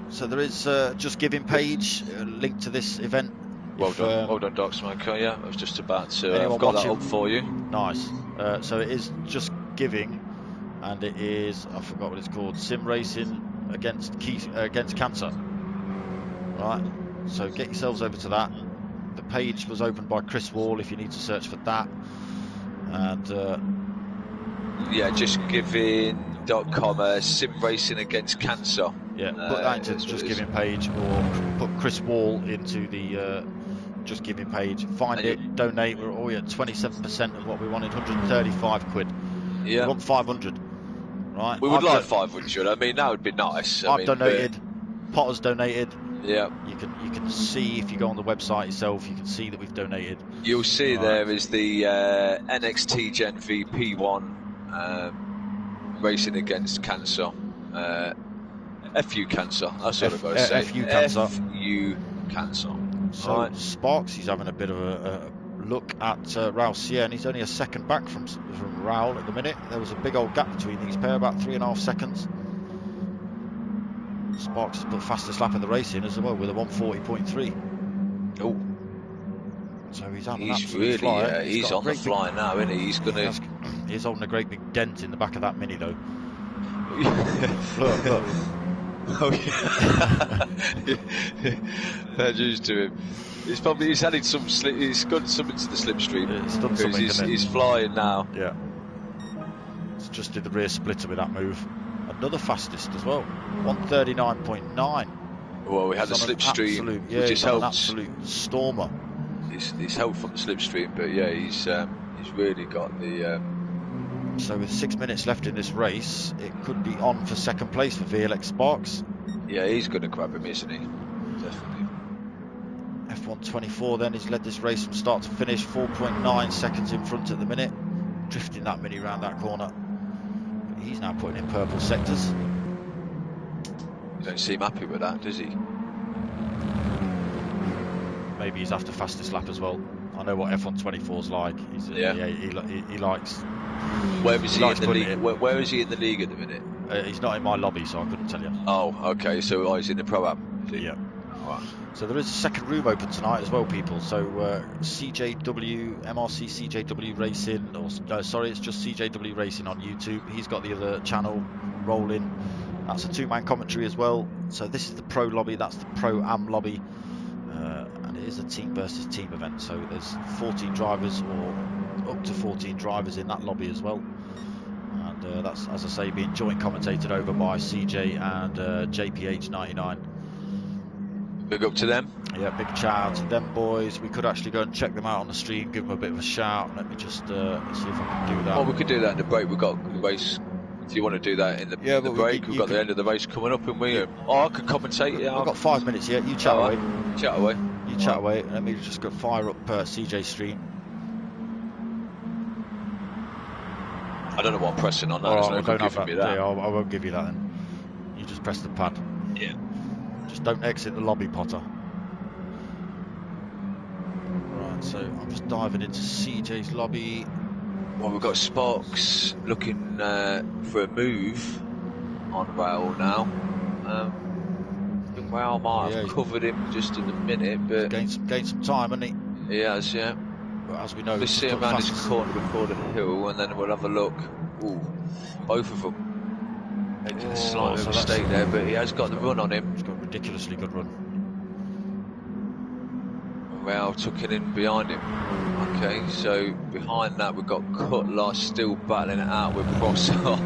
So there is Just Giving page linked to this event. Well done, darksmoka. Yeah, I was just about to. I've got that up for you. Nice. So it is Just Giving, and it is, I forgot what it's called, sim racing against cancer. Right, so get yourselves over to that. The page was opened by Chris Wall if you need to search for that. And yeah, justgiving.com, sim racing against cancer. Yeah, put that into the Just Giving page, or put Chris Wall into the Just Giving page. Find it, donate. We're already at 27% of what we wanted, 135 quid. Yeah. We want 500, right? We would like 500. I mean, that would be nice. I've donated. Potter's donated. Yeah. You can see, if you go on the website yourself, you can see that we've donated. You'll see there is the NXTGEN P1 racing against cancer. F.U.CANCER. That's what I've got to say. F.U.CANCER. F.U.CANCER. So right. Sparks, he's having a bit of a look at Raul, and he's only a second back from Raul at the minute. There was a big old gap between these pair, about 3.5 seconds. Sparks has put fastest lap of the race in as well with a 140.3. Oh, so he's having an absolute flyer. He's on the fly now, isn't he? He's gonna. He's holding a great big dent in the back of that Mini though. look. Oh yeah. That's used to him. He's added some slip. He's got something to the slipstream. It's done something. He's flying now. Yeah. It's just did the rear splitter with that move. Another fastest as well. 139.9. Well, we had the slipstream, which is helped. An absolute stormer. He's helped from the slipstream, but yeah, he's really got the. So with 6 minutes left in this race, it could be on for second place for VLX Sparks. Yeah, he's going to grab him, isn't he? Definitely. F124 then, he's led this race from start to finish, 4.9 seconds in front at the minute, drifting that Mini round that corner. But he's now putting in purple sectors. You don't seem happy with that, does he? Maybe he's after fastest lap as well. I know what F124's like. He likes. Where is he in the league? Where is he in the league at the minute? He's not in my lobby, so I couldn't tell you. Oh, okay. So he's in the Pro-Am. Yeah. Right. So there is a second room open tonight as well, people. So CJW, MRC CJW Racing, or sorry, it's just CJW Racing on YouTube. He's got the other channel rolling. That's a two-man commentary as well. So this is the Pro lobby, that's the Pro-Am lobby. And it is a team versus team event. So there's 14 drivers, or up to 14 drivers in that lobby as well. And that's, as I say, being joint commentated over by CJ and JPH99. Big up to them. Yeah, big shout out to them boys. We could actually go and check them out on the stream, give them a bit of a shout. Let me just see if I can do that. Well, we could do that in the break. We've got the race. If you want to do that in the break, we've got the end of the race coming up, and we. Oh, I could commentate. Yeah, I've got 5 minutes yet. You chat away. Chat away. You chat away. Let me just go fire up CJ's stream. I don't know what I'm pressing on that. I don't have that. Yeah, I won't give you that then. You just press the pad. Yeah. Just don't exit the lobby, Potter. Right, so I'm just diving into CJ's lobby. Well, we've got Sparks looking for a move on Raul now. I think Raul might have covered him just in a minute, but gained some time, hasn't he? He has, yeah. But as we know, let's see him around his corner before the hill, and then we'll have a look. Ooh, both of them making a slight mistake there, but he has got the run on him. He's got a ridiculously good run. Raul took it in behind him. Okay, so behind that we've got Cutler still battling it out with Prosser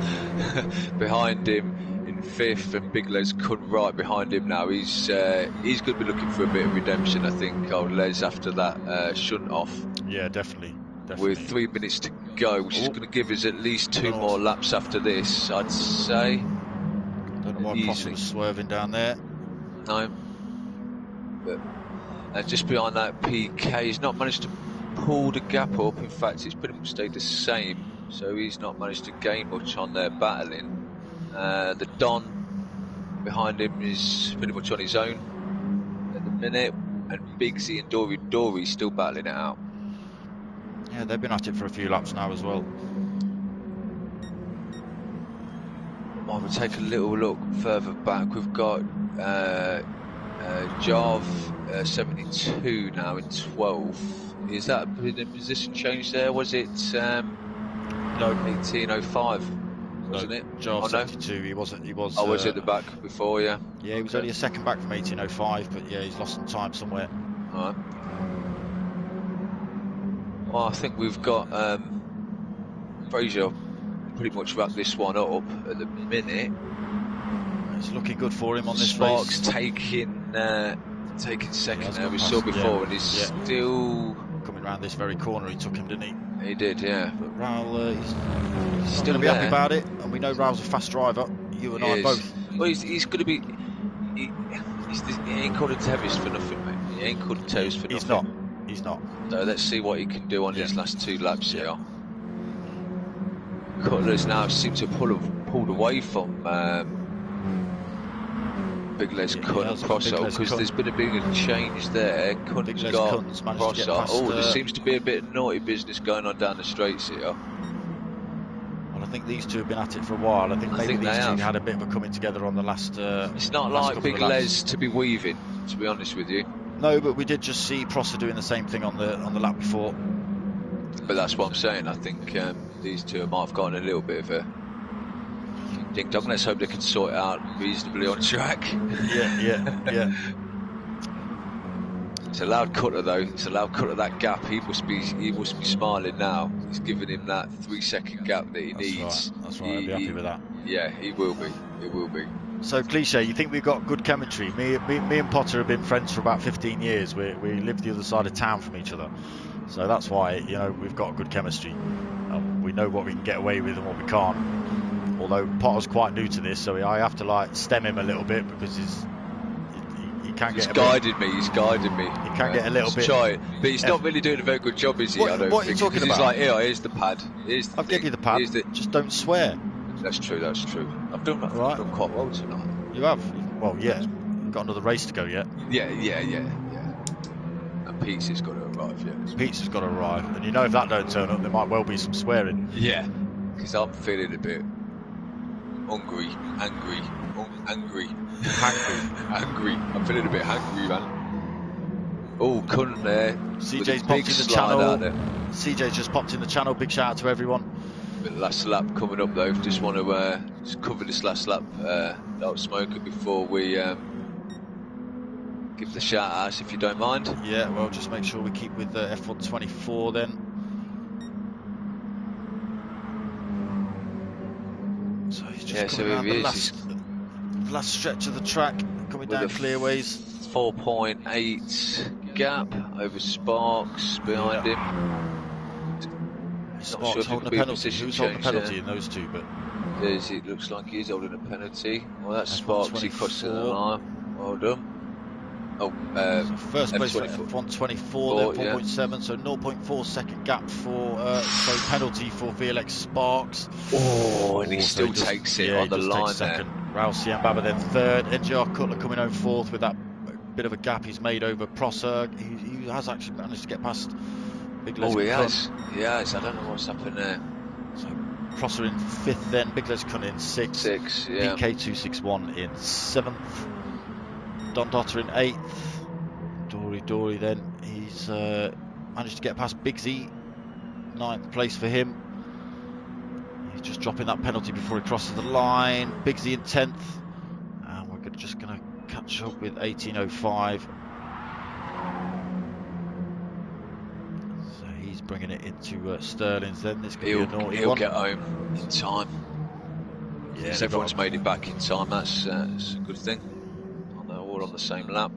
behind him in fifth, and Big Les couldn't right behind him now. He's going to be looking for a bit of redemption, I think, old Les, after that shunt off. Yeah, definitely. With 3 minutes to go, which is going to give us at least 2 more laps after this, I'd say. Don't know why Prosser was swerving down there. No. But, and just behind that, PK, he's not managed to pull the gap up. In fact, it's pretty much stayed the same, so he's not managed to gain much on their battling. The Don behind him is pretty much on his own at the minute, and Bigsy and Dory still battling it out. Yeah, they've been at it for a few laps now as well. I would take a little look further back. We've got Jarv 72 now in 12. Is that the position change there? Was it 1805? wasn't it? Jar Oh, 72. He was. I was at the back before, yeah. Yeah, he was only a second back from 1805, but yeah, he's lost some time somewhere. All right. Well, I think we've got Fraser pretty much wrapped this one up at the minute. It's looking good for him on this Sparks race. taking second there. We saw before, and he's still coming around this very corner. He took him, didn't he? He did, yeah. But Raul, he's still going to be happy about it, and we know Raul's a fast driver. You and I both. Well, he's going to be. He ain't called a terrorist for nothing, mate. He ain't called a terrorist for nothing. He's not. So let's see what he can do on his last 2 laps here. Cutler's now seems to have pulled away from Big Les Cunt and Crosso, because there's been a big change there. Cunt's got Crosso. Oh, there seems to be a bit of naughty business going on down the straights here. Well, I think these two have been at it for a while. I think maybe these two had a bit of a coming together on the last. It's not like Big Les to be weaving, to be honest with you. No, but we did just see Prosser doing the same thing on the lap before. But that's what I'm saying. I think these two might have gotten a little bit of a ding dong. Let's hope they can sort it out reasonably on track. Yeah. It's a loud cutter though. It's a loud cutter. That gap. He must be smiling now. He's giving him that 3-second gap that he needs. That's right. I'll be happy with that. Yeah, he will be. He will be. So, Cliche, you think we've got good chemistry? Me and Potter have been friends for about 15 years. We live the other side of town from each other. So that's why, you know, we've got good chemistry. We know what we can get away with and what we can't. Although Potter's quite new to this, so I have to like stem him a little bit because he can get. He's guided me. He can get a little bit. Try it, but he's not really doing a very good job, is he? What are you talking about? He's like, here's the pad. I'll give you the pad. Just don't swear. That's true. I've done quite well tonight. You have? Well, yeah. You've got another race to go yet. Yeah. And Pizza's got to arrive yet. Pizza's got to arrive, and you know if that don't turn up, there might well be some swearing. Yeah, because I'm feeling a bit angry. I'm feeling a bit hungry, man. Oh, Cunt there. CJ's popped in the channel. CJ's just popped in the channel. Big shout out to everyone. The last lap coming up though. Just want to just cover this last lap, Darksmoka, before we give the shout outs, if you don't mind. Yeah, well, just make sure we keep with the F124 then. So he's just coming around the last stretch of the track, coming down clearways. 4.8 gap over Sparks behind him. Sparks holding a penalty. Who's holding a penalty in those two? But it looks like he's holding a penalty. Well, that's Sparks. He crossed the line. Well done. So first place for F124, then 4.7, so 0.4 second gap for so penalty for VLX Sparks. Oh, and he still takes it on the line there. Raul Siambaba then third. NGR Cutler coming home fourth with that bit of a gap he's made over Prosser. He has actually managed to get past Big Les. He has. I don't know what's happened there. So Prosser in fifth, then Big Les Cunt in sixth. BK261 in seventh. Don Dotter in 8th. Dory then. He's managed to get past Bigsy. 9th place for him. He's just dropping that penalty before he crosses the line. Bigsy in 10th. And we're just going to catch up with 1805. So he's bringing it into Sterling's then. This could be a naughty one. He'll get home in time. Yeah, everyone's made it back in time. That's a good thing. All on the same lap.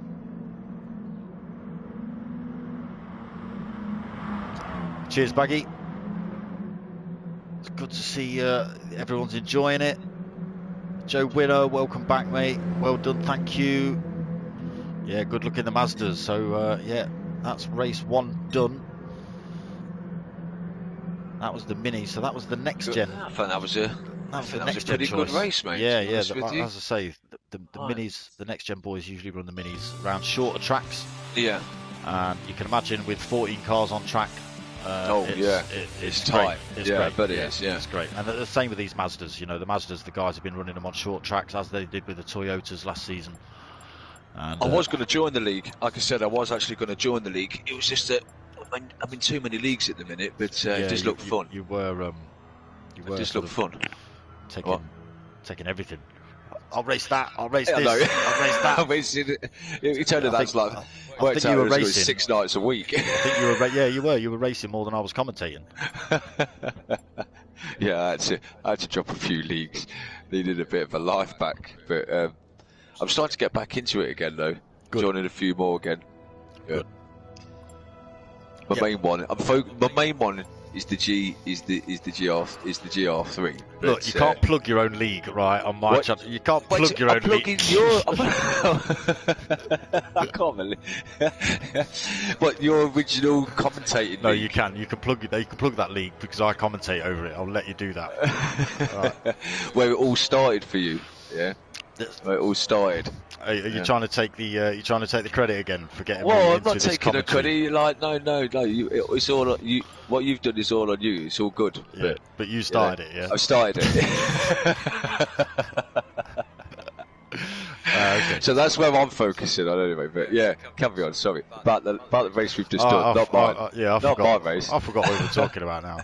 Cheers, Baggy. It's good to see everyone's enjoying it. Joe Winner, welcome back, mate. Well done, thank you. Yeah, good luck in the Mazdas. So yeah, that's race 1 done. That was the Mini, so that was the next gen. I thought that was a pretty good race, mate. Yeah. As I say, the Minis, the next gen boys usually run the Minis around shorter tracks. Yeah. And you can imagine with 14 cars on track. It's tight. It's great. But it is. It's great. And the same with these Mazdas. You know, the Mazdas, the guys have been running them on short tracks as they did with the Toyotas last season. And, I was going to join the league. Like I said, I was actually going to join the league. It was just that I'm in too many leagues at the minute, but it just looked fun. You were. It just looked fun. taking everything. I'll race that. I'll race this. No. I'll race that. I mean, you told her that's like worked out racing 6 nights a week. I think you were. Yeah, you were. You were racing more than I was commentating. Yeah, I had to drop a few leagues. Needed a bit of a life back, but I'm starting to get back into it again though. Good. Joining a few more again. Good. My main one. My main one is the GR3. Look, you can't plug your own league, right? On my channel, you can't plug your own league. I can't believe. What, your original commentating? No, league? you can. You can plug that league because I commentate over it. I'll let you do that. Right. Where it all started for you, yeah. Where it all started. Are you trying to take the credit again for getting? Well, I'm not taking the credit. Like, no. It's all on you. What you've done is all on you. It's all good. Yeah, but you started it, yeah. I started it. Okay. So that's where I'm focusing on anyway. But yeah, carry on. Sorry about the race we've just done. Not mine. I forgot my race. I forgot what we were talking about now.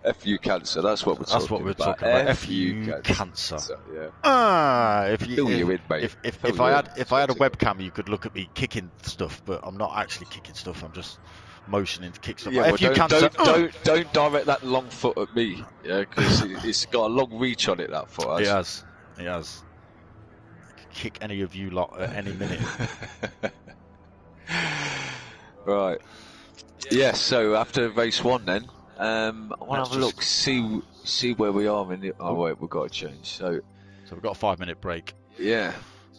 F.U.CANCER. That's what we're talking about. That's what we're talking about. F.U.CANCER. Yeah. If I had a webcam, you could look at me kicking stuff, but I'm not actually kicking stuff. I'm just motioning to kick stuff. Yeah, don't direct that long foot at me, yeah, because it's got a long reach on it. That foot has. It has. Kick any of you lot at any minute. Right. Yeah. So after race 1, then. I want to have a look, see where we are in the. Oh wait, we've got to change. So we've got a 5-minute break. Yeah.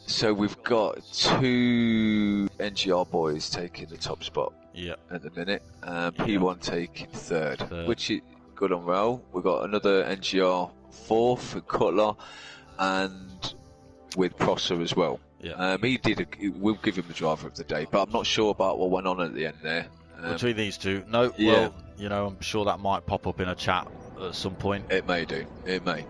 So we've got 2 NGR boys taking the top spot. Yeah. At the minute, P1 taking third, which is good on rail. We've got another NGR 4th for Cutler, and with Prosser as well. Yeah. We'll give him the driver of the day, but I'm not sure about what went on at the end there. Between these two, no. Yeah. Well, I'm sure that might pop up in a chat at some point. It may do. It may.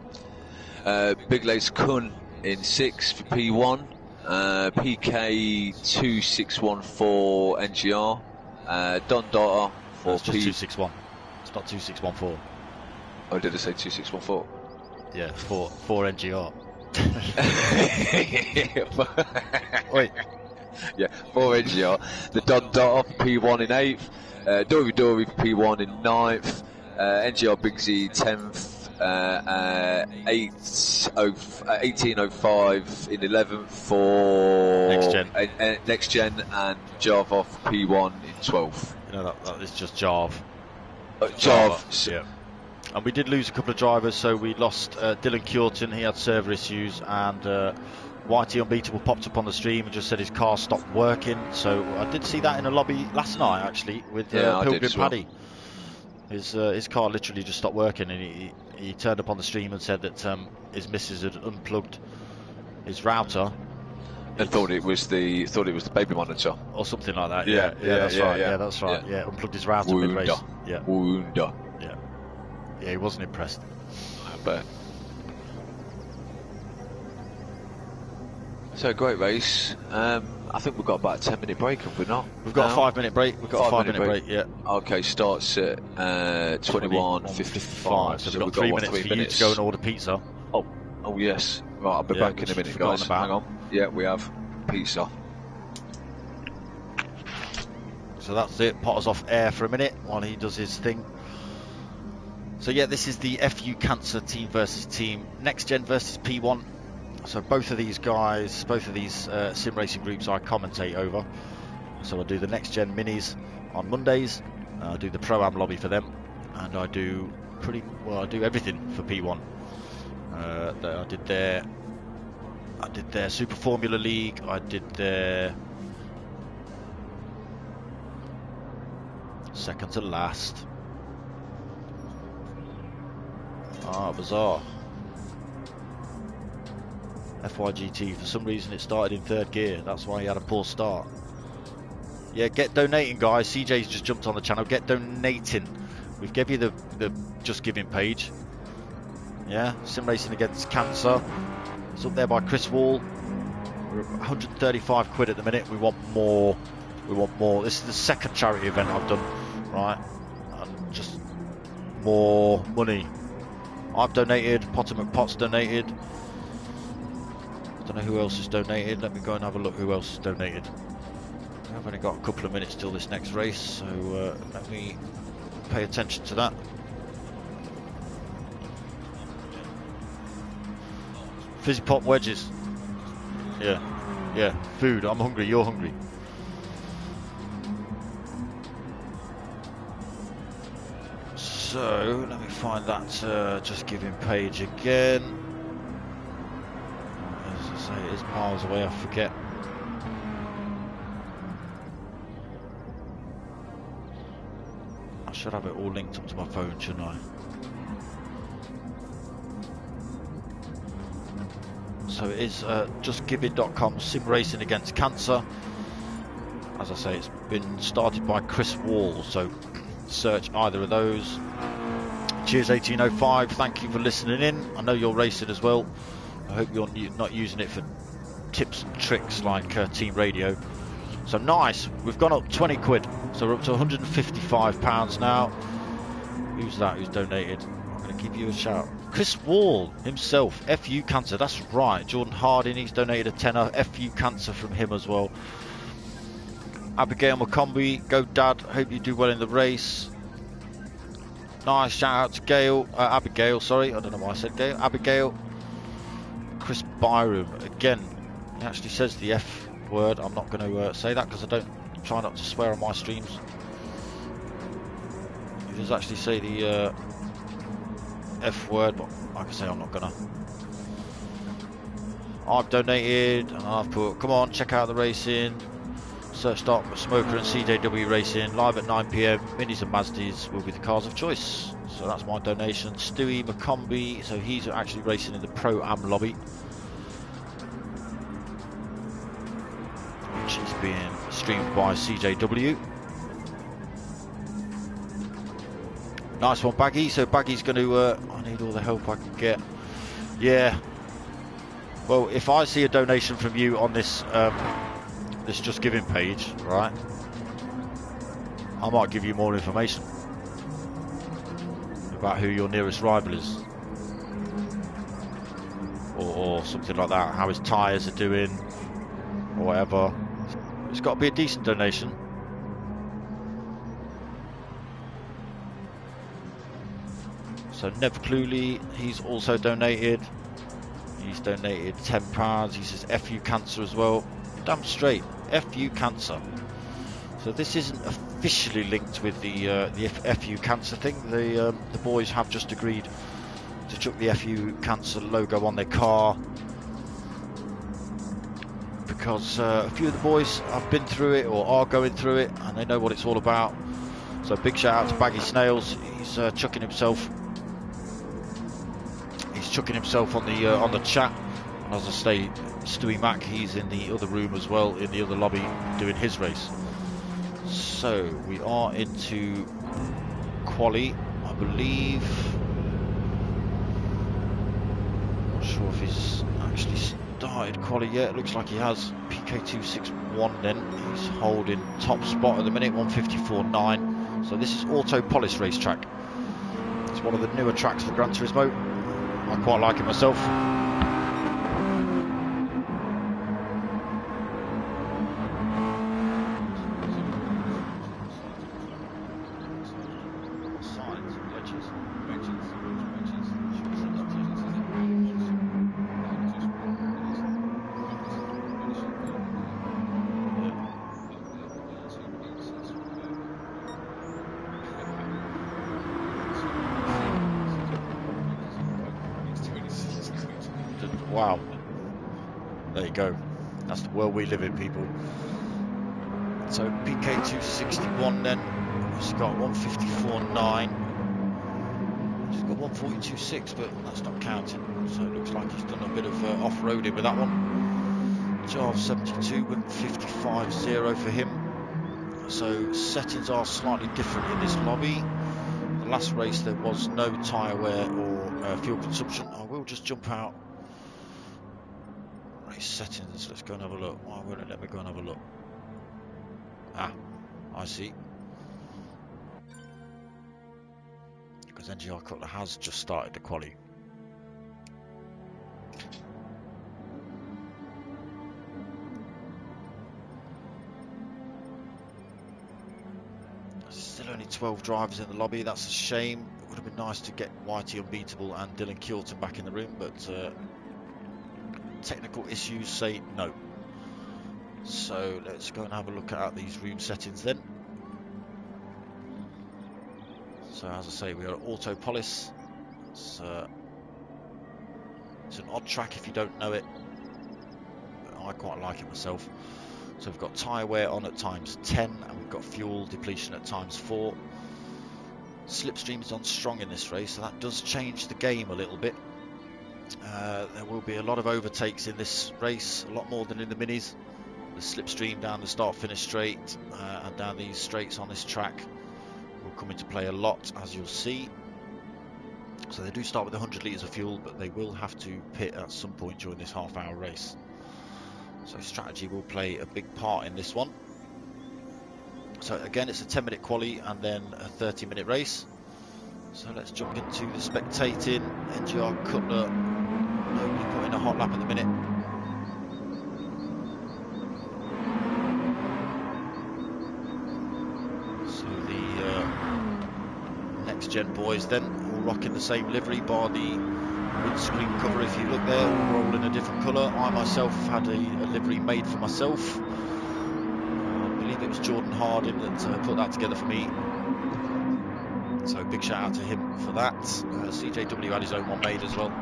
Big Lace Kun in 6th for P1. PK 2614 NGR. Don Dotter for It's just 261. It's not 2614. Oh, did I say 2614? Yeah, 4 NGR. Wait. Yeah, 4 NGR. The Don Dotter for P1 in 8th. Dory for P1 in 9th. NGR Big Z 10th. 1805 in 11th for NXTGEN and Java for P1 in 12th. That is just Jav. Java. Yeah. And we did lose a couple of drivers, so we lost Dylan Curtin. He had server issues, and Whitey Unbeatable popped up on the stream and just said his car stopped working. So I did see that in a lobby last night, actually, with Pilgrim Paddy. His car literally just stopped working, and he turned up on the stream and said that his missus had unplugged his router. And thought it was the baby monitor or something like that. Yeah, that's right. Yeah, that's right. Yeah, unplugged his router mid-race. Yeah, he wasn't impressed. I bet. So great race. I think we've got about a 10-minute break, have we not? We've got a 5-minute break. We've got a 5-minute break. Yeah. Okay, starts at 21:55. So we've got 3 minutes for you to go and order pizza. Oh yes. Right, I'll be back in a minute, guys. Hang on. Yeah, we have pizza. So that's it. Potter's off air for a minute while he does his thing. So yeah, this is the F.U.CANCER team versus team. NXTGEN versus P1. So both of these guys, both of these sim racing groups I commentate over. So I do the NXTGEN minis on Mondays. I do the Pro-Am lobby for them. And I do I do everything for P1. I did their Super Formula League. I did their second to last. Bizarre. FYGT, for some reason it started in 3rd gear. That's why he had a poor start. Yeah, get donating, guys. CJ's just jumped on the channel. Get donating. We've given you the Just Giving page. Yeah, Sim Racing Against Cancer. It's up there by Chris Wall. We're at 135 quid at the minute. We want more. We want more. This is the 2nd charity event I've done, right? And just more money. I've donated, Potter McPot's donated. I don't know who else has donated. Let me go and have a look who else has donated. I've only got a couple of minutes till this next race, so let me pay attention to that. Fizzy pop wedges. Yeah, food. I'm hungry, you're hungry. So, let me find that Just Giving page again. As I say, it is miles away, I forget. I should have it all linked up to my phone, shouldn't I? So it is justgiving.com, sim racing against cancer. As I say, it's been started by Chris Wall, so search either of those. Cheers 1805, thank you for listening in. I know you're racing as well. I hope you're not using it for tips and tricks like Team Radio. So nice, we've gone up 20 quid, so we're up to £155 now. Who's that who's donated? I'm going to give you a shout. Chris Wall himself, F.U.CANCER, that's right. Jordan Harding, he's donated a tenner. F.U.CANCER from him as well. Abigail McCombie, go Dad, hope you do well in the race. Nice, shout out to Gail, Abigail, sorry, I don't know why I said Gail. Abigail. Chris Byram, again, he actually says the F word. I'm not going to say that because I don't try not to swear on my streams. He does actually say the F word, but like I say, I'm not gonna. I've donated and I've put, come on, check out the racing. Search darksmoka and CJW Racing, live at 9 PM. Minis and Mazdas will be the cars of choice. So that's my donation. Stewie McCombie, so he's actually racing in the Pro-Am lobby, which is being streamed by CJW. Nice one, Baggy. So Baggy's going to, I need all the help I can get. Yeah. Well, if I see a donation from you on this this Just Giving page, right, I might give you more information about who your nearest rival is, or something like that. How his tyres are doing, or whatever. It's got to be a decent donation. So Nev Cluley, he's also donated. He's donated £10. He says F.U.CANCER as well. Damn straight, F.U.CANCER. So this isn't officially linked with the F.U.CANCER thing. The boys have just agreed to chuck the F.U.CANCER logo on their car, because a few of the boys have been through it or are going through it, and they know what it's all about. So big shout out to Baggy Snails. He's chucking himself. He's chucking himself on the chat. And as I say, Stewie Mac, he's in the other room as well, in the other lobby, doing his race. So we are into quali, I believe. Not sure if he's actually started quali yet. Looks like he has. PK261 then. He's holding top spot at the minute, 154.9. So this is Auto Polis racetrack. It's one of the newer tracks for Gran Turismo. I quite like it myself. Wow, there you go. That's the world we live in, people. So PK261 then, he's got 154.9. He's got 142.6, but that's not counting. So it looks like he's done a bit of off-roading with that one. Jarve 72 with 55.0 for him. So settings are slightly different in this lobby. The last race there was no tyre wear or fuel consumption. I will just jump out. Race settings, let's go and have a look. Why won't it let me go and have a look? Ah, I see. because NGR Cutler has just started the quali. Still only 12 drivers in the lobby. That's a shame. It would have been nice to get Whitey Unbeatable and Dylan Kilton back in the room, but technical issues say no. So let's go and have a look at these room settings then. So as I say, we are at Auto Polis. It's an odd track if you don't know it, but I quite like it myself. So we've got tyre wear on at times 10, and we've got fuel depletion at times 4. Slipstream is on strong in this race, so that does change the game a little bit. There will be a lot of overtakes in this race, a lot more than in the minis. The slipstream down the start-finish straight and down these straights on this track will come into play a lot, as you'll see. So they do start with 100 litres of fuel, but they will have to pit at some point during this half-hour race. So strategy will play a big part in this one. So again, it's a 10-minute quali and then a 30-minute race. So let's jump into the spectating. NGR Cutler, nobody put in a hot lap at the minute. So the NXTGEN boys then all rocking the same livery, bar the windscreen cover. If you look there, all in a different colour. I myself had a livery made for myself. I believe it was Jordan Harding that put that together for me. So big shout out to him for that. CJW had his own one made as well.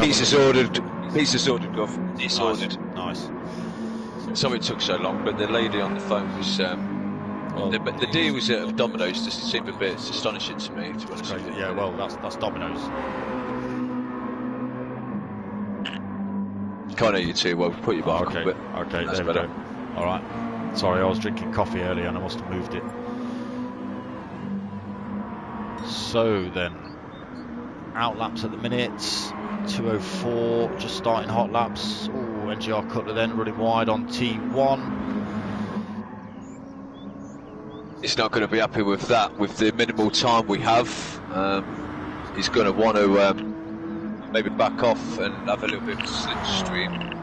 Pieces ordered, Gov. It's nice. ordered. Nice. Sorry it took so long, but the lady on the phone was. Well, the deals of Domino's just seem a bit astonishing to me, to be honest with you. Yeah, well, that's Domino's. Can't hear you too well. Put your bar okay. on, but okay, that's there we better. go. All right. Sorry, I was drinking coffee earlier and I must have moved it. So then, out laps at the minute. 2:04, just starting hot laps. Oh, NGR Cutler then running wide on T1. He's not going to be happy with that, with the minimal time we have. He's going to want to maybe back off and have a little bit of slipstream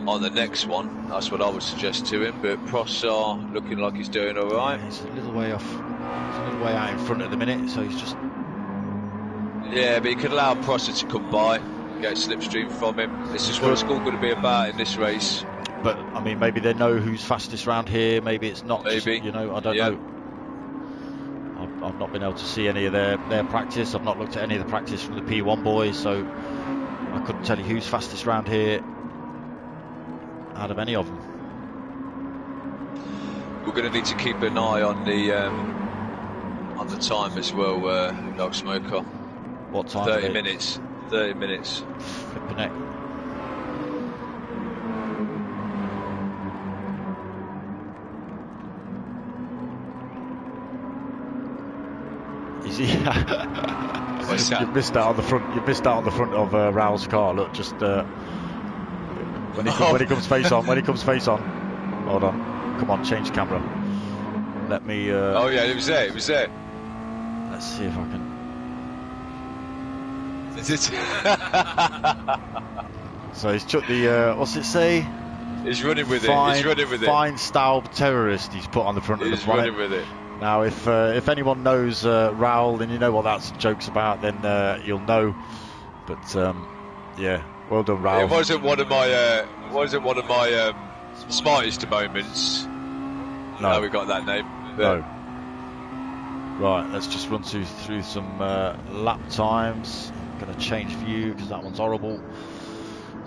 on the next one. That's what I would suggest to him, but Prossar looking like he's doing all right. Yeah, he's a little way off. He's a little way out in front at the minute, so he's just... Yeah, but he could allow Prossar to come by, get a slipstream from him. This is what it's all going to be about in this race. But, I mean, maybe they know who's fastest round here. Maybe it's not. Maybe. Just, you know, I don't know. I've not been able to see any of their practice. I've not looked at any of the practice from the P1 boys, so I couldn't tell you who's fastest round here out of any of them. We're going to need to keep an eye on the time as well, darksmoka. What time? 30 minutes. 30 minutes. Flipping heck. You've missed out on the front. You've missed out on the front of Raul's car. Look, just when he comes face on. When he comes face on. Hold on. Come on, change camera. Let me. Oh yeah, it was there. It was there. Let's see if I can. Is it? So he's took the. What's it say? He's running with it. He's running with it. Fine Staub terrorist. He's put on the front of the planet. He's running with it. Now, if anyone knows Raul, then you know what that joke's about. Then you'll know. But yeah, well done, Raul. It wasn't one of my smartest moments. No, how we got that name. But... No. Right, let's just run through some lap times. I'm going to change view because that one's horrible.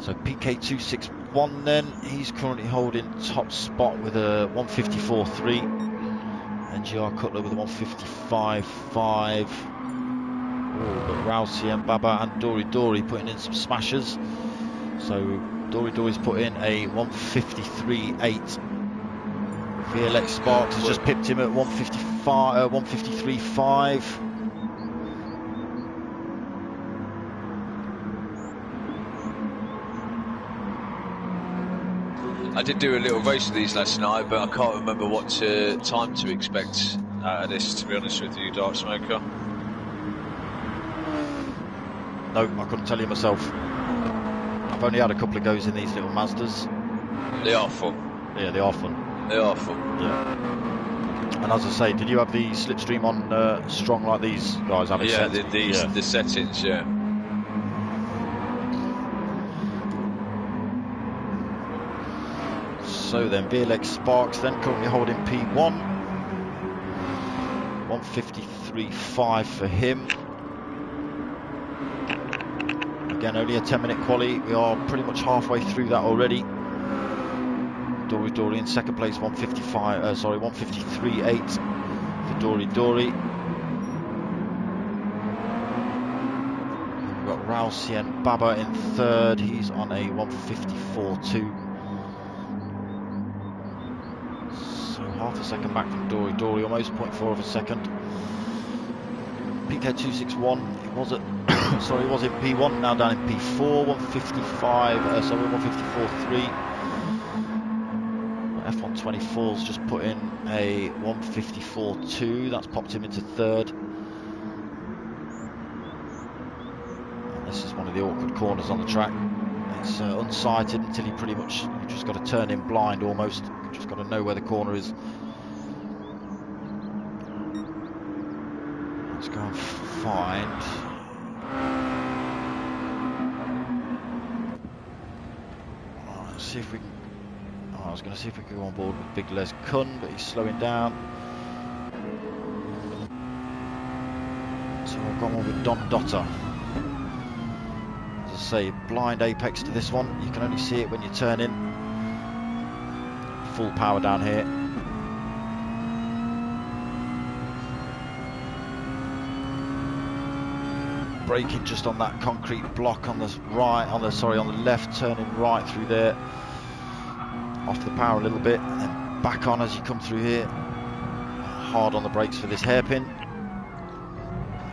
So PK261 then, he's currently holding top spot with a 154.3. NGR Cutler with a 155.5. Oh, but Raul CM Baba and Dory putting in some smashes. So Dory's put in a 153.8. VLX Sparks has just pipped him at 153.5. I did do a little race of these last night, but I can't remember what time to expect out of this, to be honest with you, Darksmoka. No, I couldn't tell you myself. I've only had a couple of goes in these little Mazdas. They are fun. Yeah, they are fun. They are fun. Yeah. And as I say, did you have the slipstream on strong like these guys have it set? Yeah, the settings, yeah. So then, VLX Sparks then currently holding P1. 153.5 for him. Again, only a 10-minute quali. We are pretty much halfway through that already. Dory in second place, 153.8 for Dory. We've got Rausien Baba in third. He's on a 154.2. So half a second back from Dory, almost 0.4 of a second. PK261, it was at sorry, it was in P1, now down in P4, 154.3. F124's just put in a 154.2, that's popped him into third. And this is one of the awkward corners on the track. It's unsighted until you just got to turn in blind almost. You've just got to know where the corner is. Let's go and find. Let's see if we can. I was going to see if we could go on board with Big Les Kun, but he's slowing down. So I've gone on with Don Dotter. As I say, blind apex to this one. You can only see it when you turn in. Full power down here. Braking just on that concrete block on the right, on the left, turning right through there. Off the power a little bit, and then back on as you come through here. Hard on the brakes for this hairpin.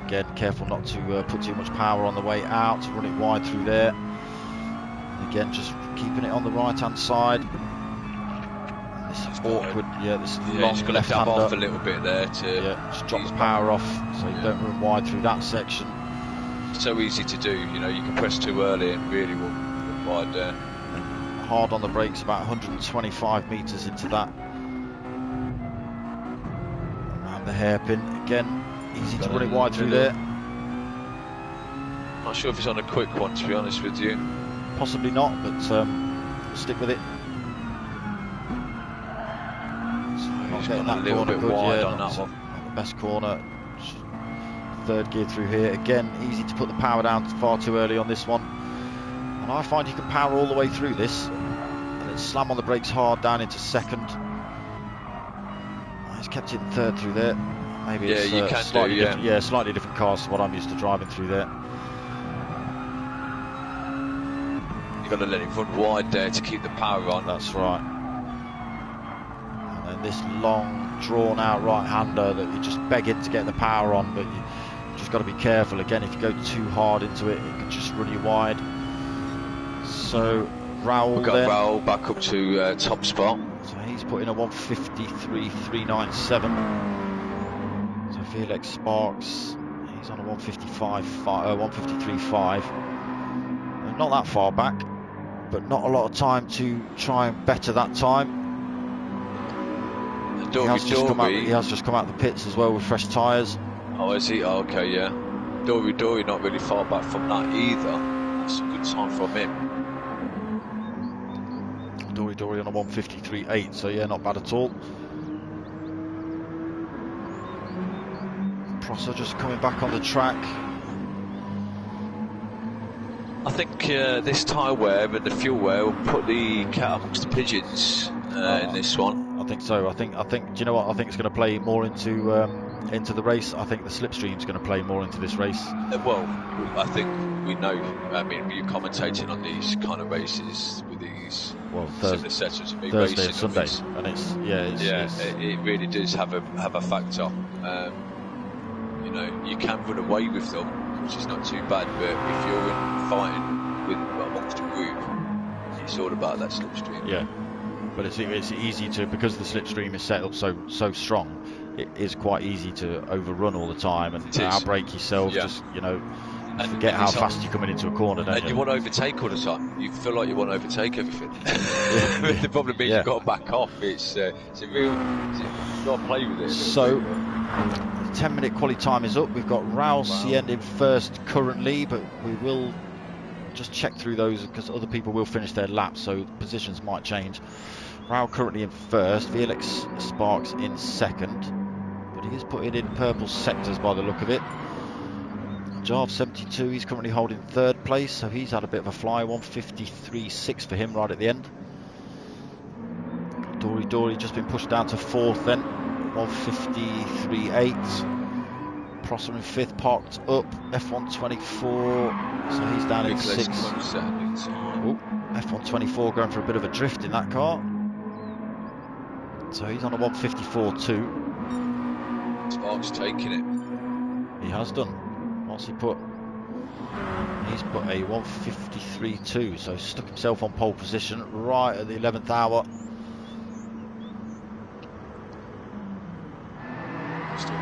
Again, careful not to put too much power on the way out, run it wide through there. And again, just keeping it on the right hand side. And this is awkward, this long left hander. Off a little bit there to just drop the power off so you don't run wide through that section. So easy to do, you can press too early and really run wide there. Hard on the brakes, about 125 metres into that. And the hairpin, again, easy to run it wide through there. Not sure if it's on a quick one, to be honest with you. Possibly not, but we'll stick with it. So not getting that corner good, wide on that one. Not the best corner. Third gear through here. Again, easy to put the power down far too early on this one. And I find you can power all the way through this and then slam on the brakes hard down into second. He's kept it in third through there. Maybe it's slightly different cars to what I'm used to driving through there. You've got to let it run wide there to keep the power on. That's right. And then this long, drawn out right-hander that you're just begging to get the power on, but you just got to be careful. Again, if you go too hard into it, it can just run you wide. So Raoul, we've got Raoul back up to top spot. So he's put in a 153.397. So Felix Sparks, he's on a 153.5. Not that far back, but not a lot of time to try and better that time. He has just come out the pits as well with fresh tyres. Oh, is he? Oh, okay, yeah. Dory not really far back from that either. That's a good time from him. Dory on a 153.8, so yeah, not bad at all. Prosser just coming back on the track. I think this tyre wear and the fuel wear will put the cat amongst the pigeons in this one. I think so. I think. Do you know what? I think it's going to play more into the race. I think the slipstream's going to play more into this race. Well, I think we know. I mean, you're commentating on these kind of races with these Thursday and Sunday, and it really does have a factor. You can run away with them, which is not too bad, but if you're fighting with amongst a group, it's all about that slipstream. Yeah. but it's easy to, because the slipstream is set up so strong, it is quite easy to overrun all the time and outbrake yourself. Just, you know, you forget how fast you're coming into a corner, don't you? And you want to overtake all the time. You feel like you want to overtake everything. The problem is you've got to back off. It's a real, you've got to play with it. So, the 10-minute quali time is up. We've got RACINGs in first currently, but we will just check through those because other people will finish their laps, so positions might change. Rao currently in first, Felix Sparks in second, but he is putting in purple sectors by the look of it. Jarv 72, he's currently holding third place, so he's had a bit of a fly. 153.6 for him right at the end. Dory just been pushed down to fourth then. 153.8. Prosser in fifth, parked up. F124, so he's down in sixth. Oh, F124 going for a bit of a drift in that car. So he's on a 154.2. Sparks taking it. He has done. What's he put? He's put a 153.2, so stuck himself on pole position right at the 11th hour.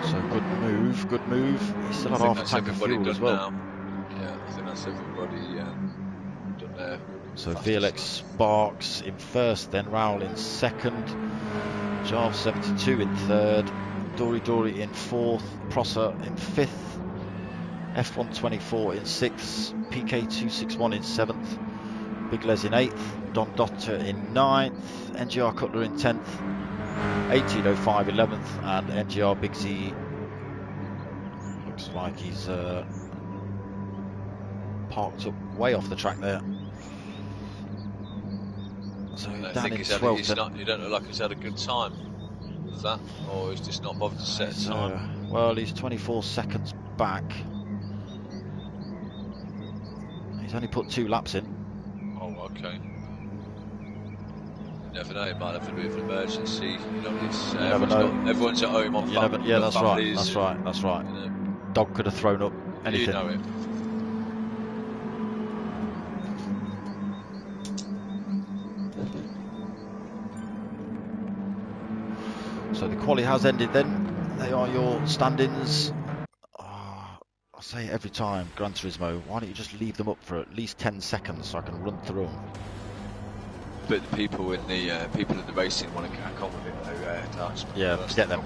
So good move. He's still had half a tank of fuel as well. Now. Yeah, I think that's everybody done there. So Felix Sparks in first, then Raoul in second, Jarv 72 in third, Dory in fourth, Prosser in fifth, F124 in sixth, PK261 in seventh, Big Les in eighth, Don Dotter in ninth, NGR Cutler in 10th, 1805 11th, and NGR Big Z looks like he's parked up way off the track there. So down in 12th. You don't look like he's had a good time. Is that? Or he's just not bothered to set a time? Well, he's 24 seconds back. He's only put 2 laps in. Oh, okay. You never know, he might have a bit of an emergency. You know, it's, everyone's at home on family. Yeah, that's right. That's right. You know. Dog could have thrown up anything. You know it. So the quali has ended then. They are your standings. I say it every time, Gran Turismo, why don't you just leave them up for at least 10 seconds so I can run through them? But the people in the racing want to crack on with it though, yeah, forget them.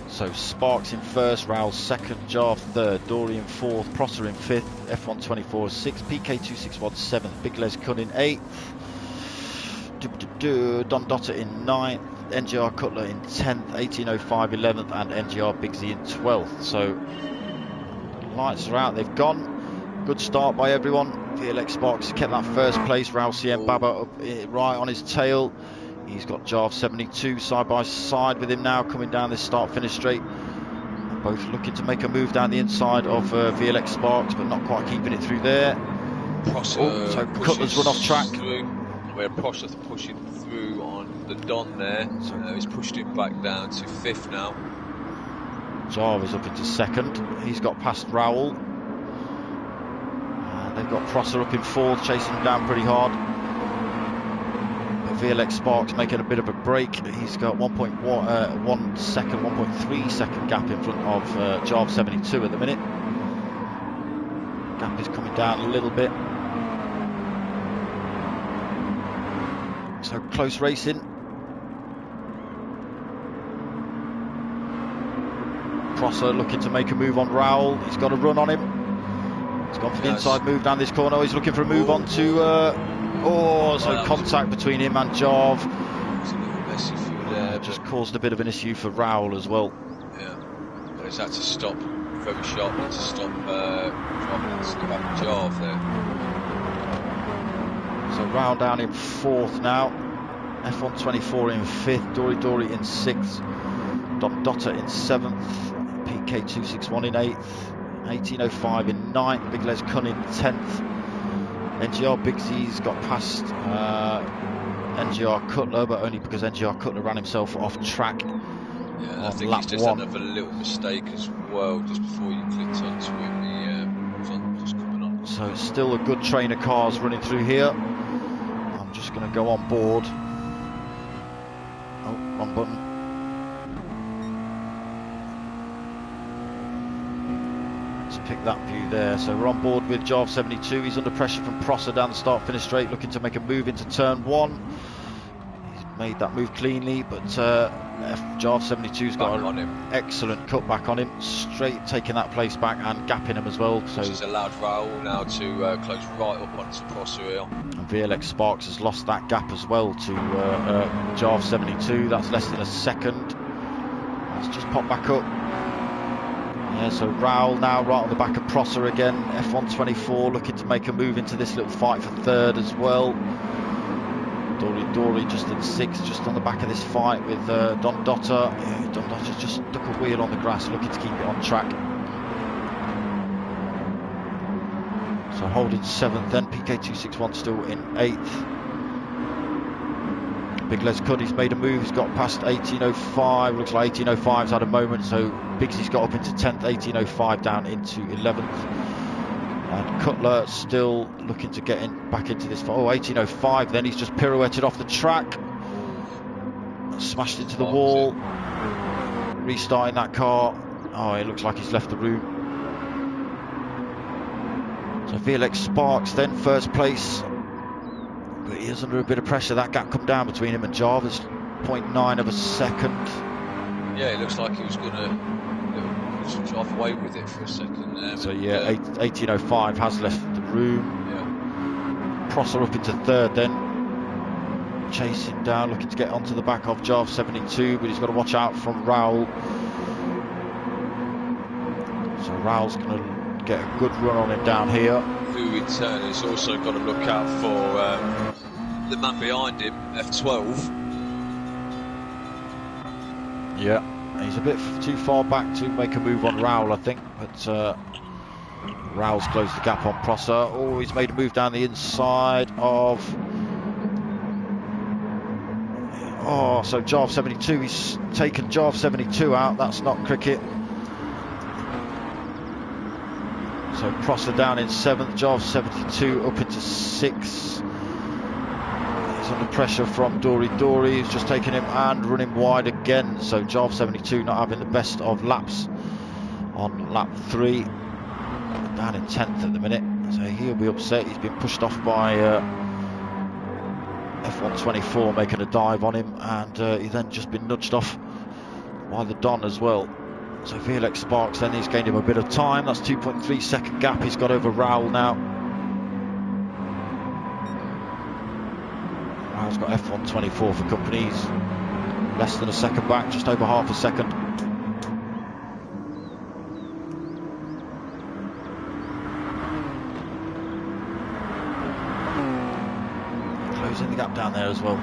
So Sparks in first, Raoul second, Jarv third, Dory in fourth, Prosser in fifth, F124 sixth, PK261 seventh, Big Les Kun in eighth, Don Dotter in ninth, NGR Cutler in 10th, 1805 11th, and NGR Big Z in 12th. So lights are out, they've gone. Good start by everyone. Felix Sparks kept that first place. RACINGs Baba up right on his tail. He's got Jarv 72 side by side with him now, coming down this start-finish straight. Both looking to make a move down the inside of Felix Sparks, but not quite keeping it through there. So Cutler's run off track. Where Prosser's pushing through on the Don there. So he's pushed him back down to fifth now. Jarv is up into second. He's got past Raoul. They've got Prosser up in fourth, chasing him down pretty hard. But Felix Sparks making a bit of a break. He's got 1.3 second gap in front of Jarv 72 at the minute. Gap is coming down a little bit. So close racing. Prosser looking to make a move on Raoul. He's got a run on him. He's gone for the inside move down this corner. He's looking for a move on to... so contact between him and Jarv. It's a little messy through there. Just caused a bit of an issue for Raoul as well. Yeah. But he's had to stop very sharply to stop driving into the back of Jarv there. So Raoul down in fourth now. F124 in fifth. Dory in sixth. Don Dotter in seventh. PK261 in eighth. 1805 in ninth. Big Les Kun in 10th. NGR Big Z's got past NGR Cutler, but only because NGR Cutler ran himself off track. Yeah, I think he's just had another little mistake as well just before you clicked onto him. He was just coming on. So still a good train of cars running through here. I'm just just going to go on board. Oh, wrong button. Let's pick that view there. So we're on board with Jarve 72. He's under pressure from Prosser down the start-finish straight, looking to make a move into turn 1. He's made that move cleanly, but Jarve 72's got an excellent cutback on him, straight taking that place back and gapping him as well. So he's allowed Raoul now to close right up onto Prosser here. And VLX Sparks has lost that gap as well to Jarve 72. That's less than a second. Let's just pop back up. Yeah, so Raoul now right on the back of Prosser again. F124 looking to make a move into this little fight for third as well. Dory just in 6th, just on the back of this fight with Don Dotter. Yeah, Don Dotter's just stuck a wheel on the grass, looking to keep it on track. So holding 7th, then PK261 still in 8th. Big Les Cud, he's made a move, he's got past 1805, looks like 1805's had a moment, so Biggsy's got up into 10th, 1805 down into 11th. And Cutler still looking to get back into this. Oh, 1805, then he's just pirouetted off the track, smashed into the wall, restarting that car. Oh, it looks like he's left the room. So VLX Sparks then first place, but he is under a bit of pressure. That gap come down between him and Jarve is 0.9 of a second. Yeah, it looks like he was going to drive away with it for a second. So yeah, 1805 has left the room. Yeah. Prosser up into 3rd then, chasing down, looking to get onto the back of Jarve 72, but he's got to watch out from Raoul. So Raoul's going to get a good run on him down here. Who in turn has also got to look out for the man behind him, F12. Yeah, he's a bit too far back to make a move on Raoul, I think, but Raoul's closed the gap on Prosser. Oh, he's made a move down the inside of... Oh, so Jarve 72, he's taken Jarve 72 out. That's not cricket. So Prosser down in 7th, Jarve 72 up into 6th. He's under pressure from Dory. He's just taken him and running wide again. So Jarve 72 not having the best of laps on lap 3. Down in 10th at the minute. So he'll be upset. He's been pushed off by F124 making a dive on him, and he's then just been nudged off by the Don as well. So VLX Sparks then, he's gained him a bit of time. That's 2.3 second gap he's got over Raoul now. Raoul's got F124 for companies. Less than a second back, just over half a second. Closing the gap down there as well.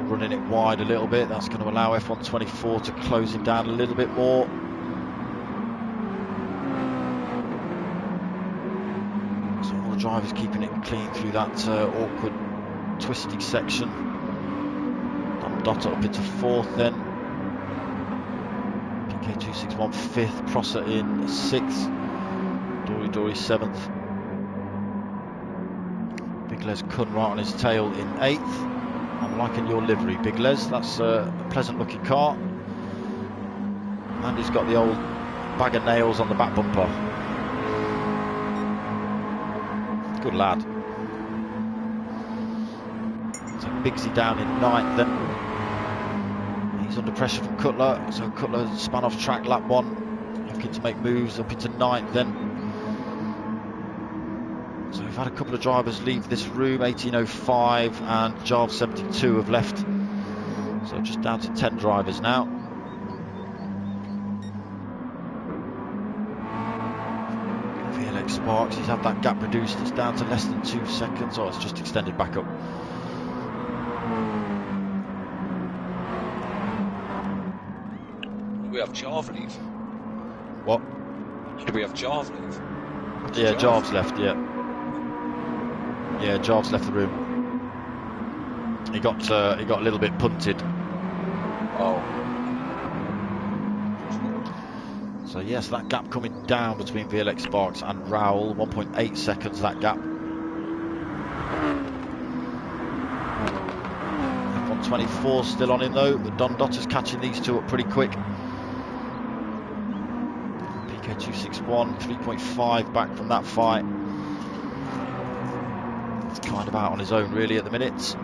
Running it wide a little bit. That's going to allow F124 to close him down a little bit more. So all the drivers keeping it clean through that awkward twisty section. Don Dotter up into 4th then. PK261 5th, Prosser in 6th, Dory 7th. Big Les Kun right on his tail in 8th. I'm liking your livery, Big Les. That's a pleasant looking car. And he's got the old bag of nails on the back bumper. Good lad. So Biggsy down in 9th then. He's under pressure from Cutler. So Cutler span off track lap 1. Looking to make moves up into 9th then. So we've had a couple of drivers leave this room. 1805 and Jarve 72 have left. So just down to 10 drivers now. VLX Sparks, he's had that gap reduced. It's down to less than 2 seconds. Oh, it's just extended back up. We have Jarve leave. What? Do we have Jarve leave? Yeah, Jarve's left, yeah. Yeah, Jarve's left the room. He got a little bit punted. Oh. So yes, that gap coming down between VLX Sparks and Raoul, 1.8 seconds that gap. F124 still on him though, but Don Dotter's catching these two up pretty quick. PK261, 3.5 back from that fight. He's kind of out on his own really at the minute. He's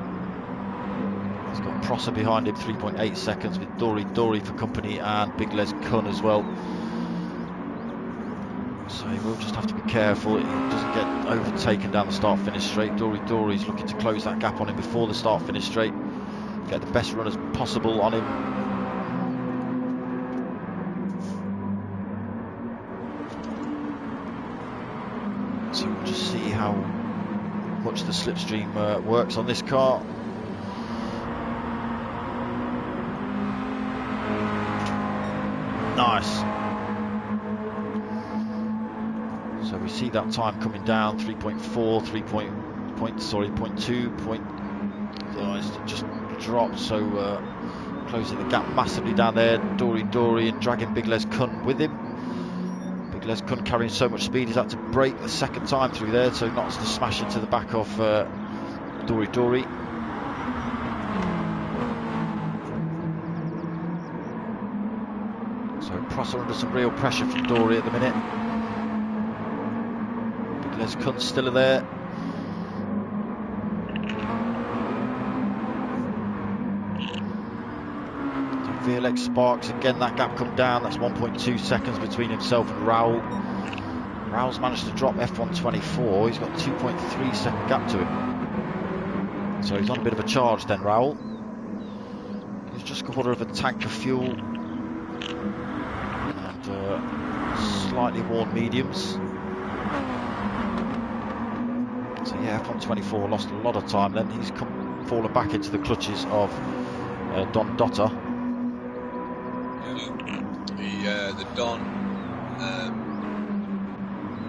got Prosser behind him, 3.8 seconds, with Dory for company and Big Les Kun as well. So he will just have to be careful he doesn't get overtaken down the start-finish straight. Dory's looking to close that gap on him before the start-finish straight. Get the best run as possible on him. So we'll just see how much the slipstream works on this car. Nice. So we see that time coming down, 3.4, 0.2. It's just dropped, so closing the gap massively down there. Dory and dragging Big Les Kun with him. Big Les Kun carrying so much speed, he's had to brake the second time through there, so not to smash into the back of Dory. So Prosser under some real pressure from Dory at the minute. Big Les Kun still there. VLX Sparks, again that gap come down, that's 1.2 seconds between himself and Raoul. Raoul's managed to drop F124, he's got 2.3 second gap to him. So he's on a bit of a charge then, Raoul. He's just got a quarter of a tank of fuel. And slightly worn mediums. So yeah, F124 lost a lot of time then. He's fallen back into the clutches of Don Dotter. The Don,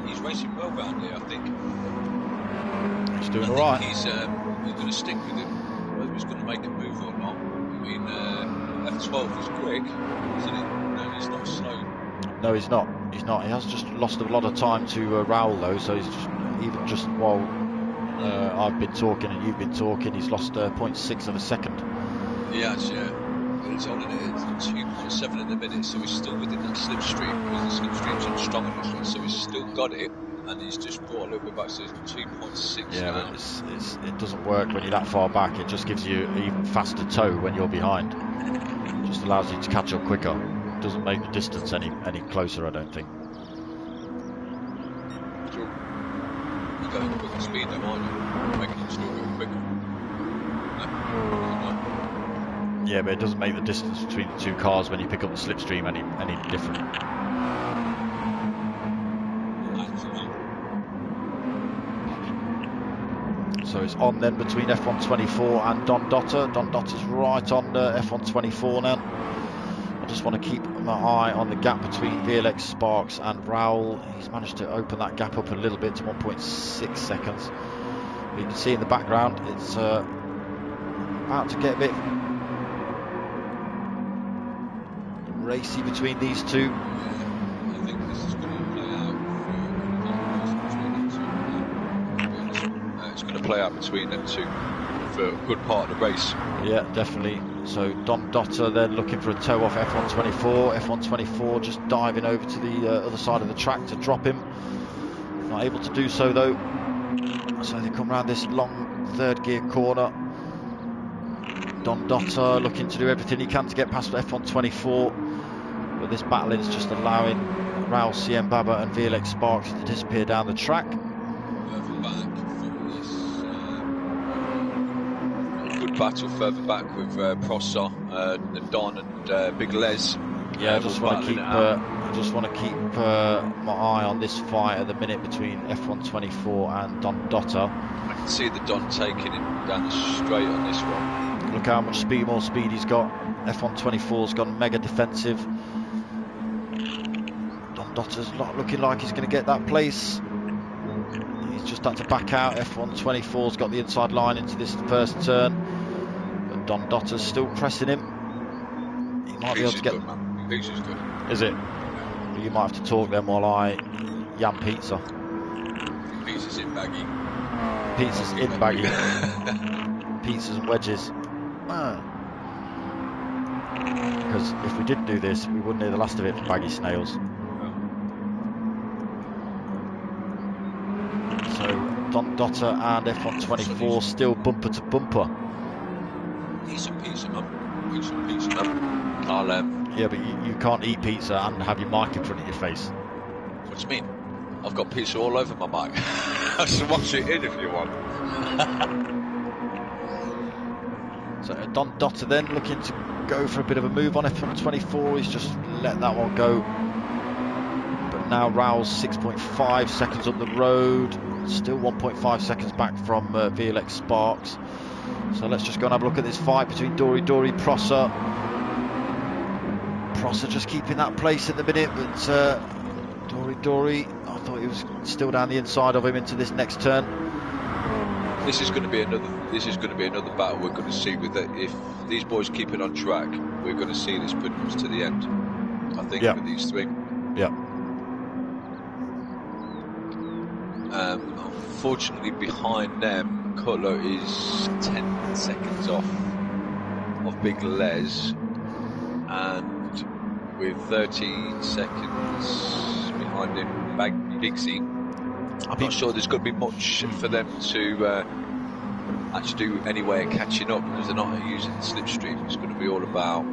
he's racing well round here, I think. He's doing all right. He's going to stick with him, whether he's going to make a move or not. I mean, F12 is quick, isn't it? No, he's not slow. No, he's not. He's not. He has just lost a lot of time to Raoul though, so he's just while I've been talking and you've been talking, he's lost 0.6 of a second. Yes, yeah. He's on it at 2.7 in the minute, so he's still within that slipstream, because the slipstream's not strong enough, so he's still got it, and he's just brought a little bit back, so it's 2.6 yeah, now. But it doesn't work when you're that far back. It just gives you an even faster tow when you're behind. It just allows you to catch up quicker. It doesn't make the distance any closer, I don't think. You're going at quicker speed though, aren't you? Making him still go quicker. No. Yeah, but it doesn't make the distance between the two cars when you pick up the slipstream any different. So it's on then between F124 and Don Dotter. Don Dotter's right on F124 now. I just want to keep my eye on the gap between VLX Sparks and Raoul. He's managed to open that gap up a little bit to 1.6 seconds. But you can see in the background it's about to get a bit racy between these two. I think this is going to play out it's going to play out between them two for a good part of the race. Yeah, definitely. So Don Dotter then looking for a tow off F124. F124 just diving over to the other side of the track to drop him. Not able to do so though. So they come around this long third gear corner. Don Dotter looking to do everything he can to get past F124. But this battling is just allowing Raoul CM Baba and VLX Sparks to disappear down the track. Good battle further back with Prosser, Don and Big Les. Yeah, I just want to keep my eye on this fight at the minute between F124 and Don Dotter. I can see the Don taking him down the straight on this one. Look how much more speed he's got. F124's gone mega defensive. Don Dotter's not looking like he's going to get that place. He's just had to back out. F124's got the inside line into this first turn. But Don Dotter's still pressing him. He might be able to get... Good. Is it? you might have to talk then while I yam pizza. Pizza's in baggy. Pizza's in baggy. Pizzas and wedges. Because if we didn't do this, we wouldn't hear the last of it from Baggy Snails. So Don Dotter and F124 still bumper to bumper. Eat some pizza, man. Eat some pizza, man. Yeah, but you can't eat pizza and have your mic in front of your face. What do you mean? I've got pizza all over my mic. So wash it in if you want. So Don Dotter then looking to go for a bit of a move on F124. He's just let that one go. But now Raoul's 6.5 seconds up the road. Still 1.5 seconds back from VLX Sparks. So let's just go and have a look at this fight between Dory Prosser. Prosser just keeping that place at the minute, but Dory, I thought he was still down the inside of him into this next turn. This is going to be another battle we're going to see with it. If these boys keep it on track, we're going to see this pretty much to the end. I think with these three. Yeah. Unfortunately, behind them, Cutler is 10 seconds off of Big Les, and with 13 seconds behind him, Big Z. I'm not sure there's going to be much for them to actually do any way of catching up, because they're not using the slipstream. It's going to be all about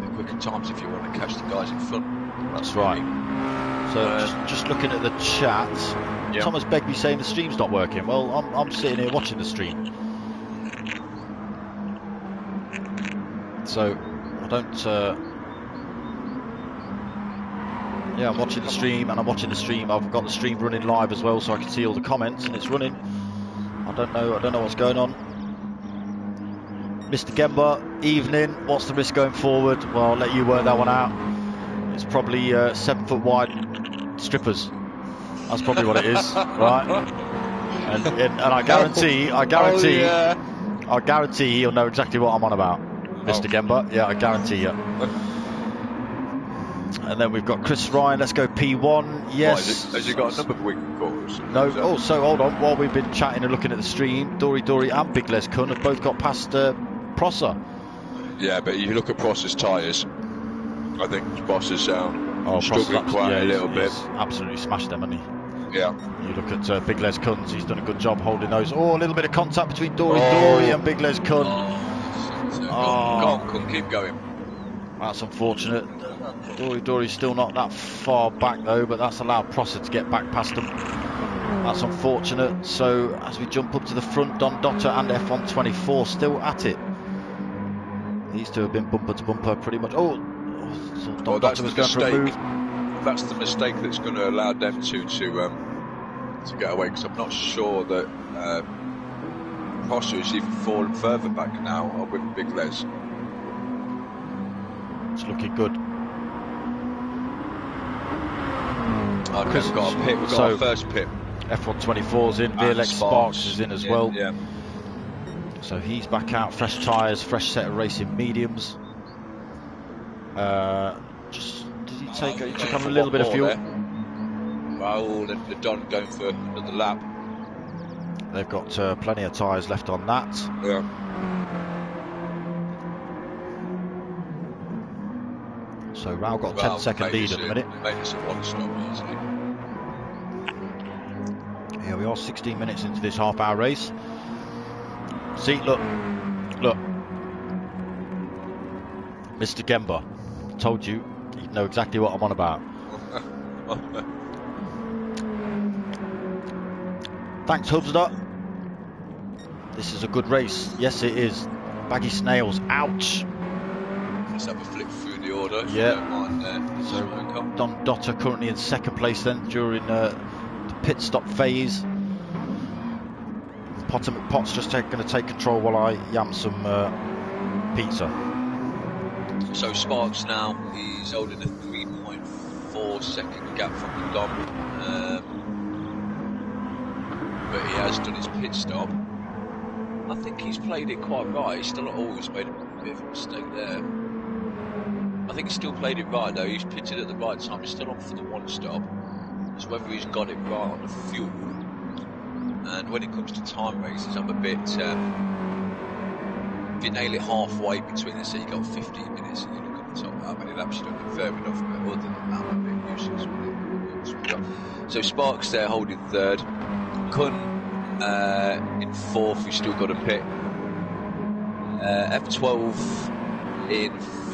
the quicker times if you want to catch the guys in front. That's right. So just looking at the chat, Thomas Begbie saying the stream's not working. Well, I'm sitting here watching the stream, so I don't. Yeah, I'm watching the stream, and I'm watching the stream. I've got the stream running live as well, so I can see all the comments, and it's running. I don't know what's going on. Mr. Gemba, evening. What's the risk going forward? Well, I'll let you work that one out. It's probably 7 foot wide strippers. That's probably what it is, right? And I guarantee, I guarantee he'll know exactly what I'm on about, Mr. Gemba. Yeah, I guarantee you. And then we've got Chris Ryan. Let's go P1. Yes. Has you got a number of weekly calls? No. Oh, so hold on. While we've been chatting and looking at the stream, Dory and Big Les Kun have both got past Prosser. Yeah, but you look at Prosser's tyres. I think Prosser's struggling quite a little bit. Absolutely smashed them, hasn't he? Yeah. You look at Big Les Kun's. He's done a good job holding those. Oh, a little bit of contact between Dory and Big Les Kun. Go on, Kun, keep going. That's unfortunate. Dory's still not that far back though, but that's allowed Prosser to get back past them. That's unfortunate. So as we jump up to the front, Don Dotter and F124 still at it. These two have been bumper to bumper pretty much. So Don Dotter was going for a move. That's the mistake that's going to allow them to get away, because I'm not sure that Prosser is even fallen further back now with Big Les. It's looking good. Okay, we've got a pit. We've got our first pit. F124's in, VLX Sparks is in as well. Yeah. So he's back out, fresh tyres, fresh set of racing mediums. He took on a little bit of fuel. Raoul and the Don going for another lap. They've got plenty of tyres left on that. Yeah. So Raoul got a 10-second lead at the minute. Made us a one-stop easily. Here we are, 16 minutes into this half-hour race. See, look, Mr. Gemba, told you, he'd know exactly what I'm on about. Thanks, Hubsdot. This is a good race. Yes, it is. Baggy Snails, ouch. Let's have a flip through the order. Yeah. So Don Dotter currently in second place then during the pit stop phase. Potter McPot's just going to take control while I yam some pizza. So Sparks now, he's holding a 3.4 second gap from the Dom. But he has done his pit stop. I think he's played it quite right. He's still not always made a bit of a mistake there. I think he still played it right though. He's pitted at the right time. He's still on for the 1 stop. So whether he's got it right on the fuel. And when it comes to time races, I'm a bit. If you nail it halfway between, let's say you got 15 minutes, and you look at the top, how many laps you done, fair enough. But other than that, I'm a bit useless with it. So Sparks there holding 3rd. Kun in 4th. Who's still got a pit. F12 in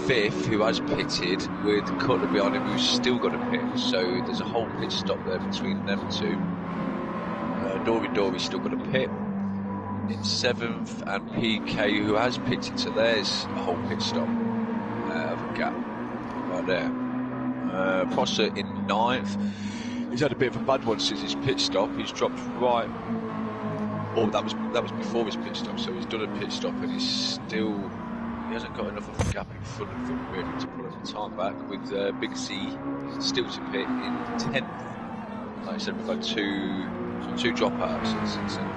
5th, who has pitted, with Cutler behind him, who's still got a pit. So there's a whole pit stop there between them two. Dory's still got a pit in 7th, and PK, who has pitted. So there's a whole pit stop of a gap right there. Prosser in 9th. He's had a bit of a bad one since his pit stop. He's dropped right. Oh, that was before his pit stop. So he's done a pit stop, and he hasn't got enough of a gap in front of him really to pull the time back. With Big C still to pit in 10th. Like I said, we've had two dropouts since then.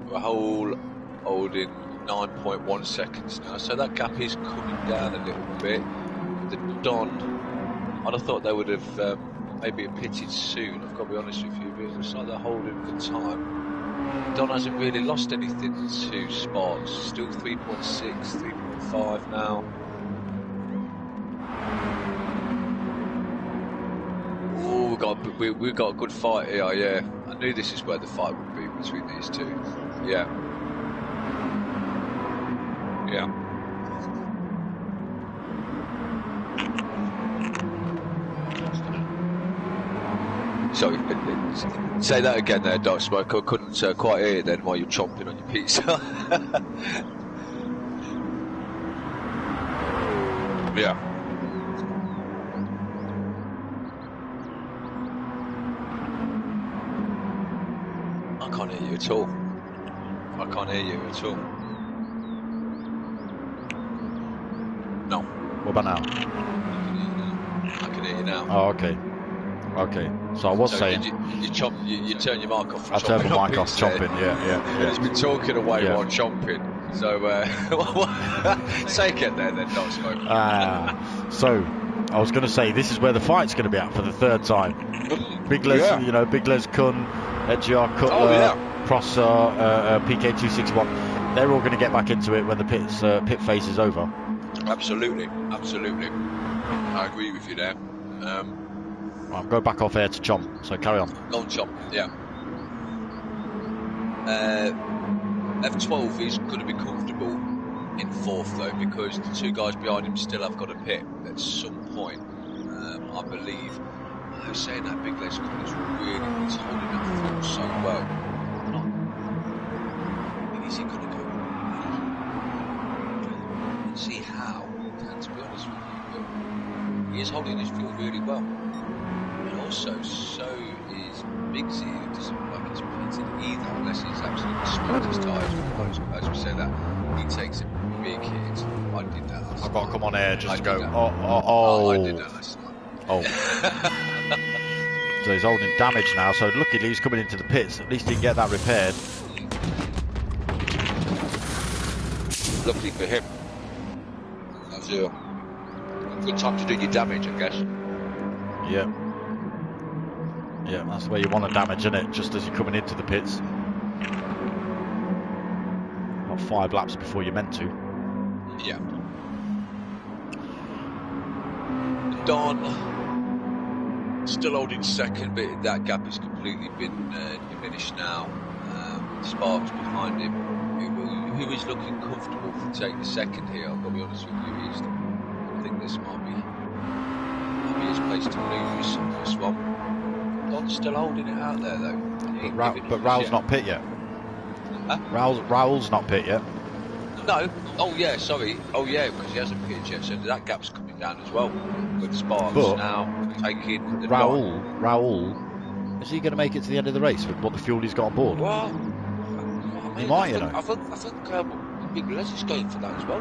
We're holding 9.1 seconds now, so that gap is coming down a little bit. The Don, I'd have thought they would have maybe pitted soon. I've got to be honest with you, but it looks like they're holding the time. Don hasn't really lost anything to Sparks. Still 3.6, 3.5 now. Oh, we've got a good fight here. Yeah, I knew this is where the fight would be between these two. Yeah. Sorry, say that again there, darksmoka. I couldn't quite hear it then while you're chomping on your pizza. Yeah. I can't hear you at all. No. What about now? I can hear you now. Oh, okay. Okay. So I was saying. You turn your mic off. I turned my mic off, chomping. Yeah. He's been talking away while chomping. So say again then, darksmoka. So I was going to say this is where the fight's going to be at for the 3rd time. Big Les, Big Les Kun, NGR Cutler, Prosser, PK261. They're all going to get back into it when the pit phase is over. Absolutely. I agree with you there. I'm going back off air to chomp, so carry on. Go on, chomp, yeah. F12 is going to be comfortable in 4th though, because the 2 guys behind him still have got a pit at some point, I believe. I was saying that Big Les is really holding that full so well. Is he going to go? Let's see how, to be honest with you, but he is holding his fuel really well. And also, so is Big Z, who doesn't look like he's pitted either, unless he's absolutely smoked his tyres. As we say that, he takes a big hit. I did that last night. I've got to come on air just to go, I did that last night. Oh. So he's holding damage now, so luckily he's coming into the pits. At least he can get that repaired. Luckily for him. That's a good time to do your damage, I guess. Yeah. Yeah, that's where you want to damage, isn't it? Just as you're coming into the pits. About 5 laps before you're meant to. Yeah. Don still holding 2nd, but that gap has completely been diminished now. Sparks behind him, who is looking comfortable to take the 2nd here. I've got to be honest with you. I think this might be his place to lose this one. Don's still holding it out there though. But Raoul's not pit yet. Huh? Raoul's not pit yet. No. Oh yeah, sorry. Oh yeah, because he hasn't pitched yet, so that gap's coming down as well. With Sparks now taking the Raoul, is he going to make it to the end of the race with what the fuel he's got on board? Well, he might, you know. I think Big Les is going for that as well.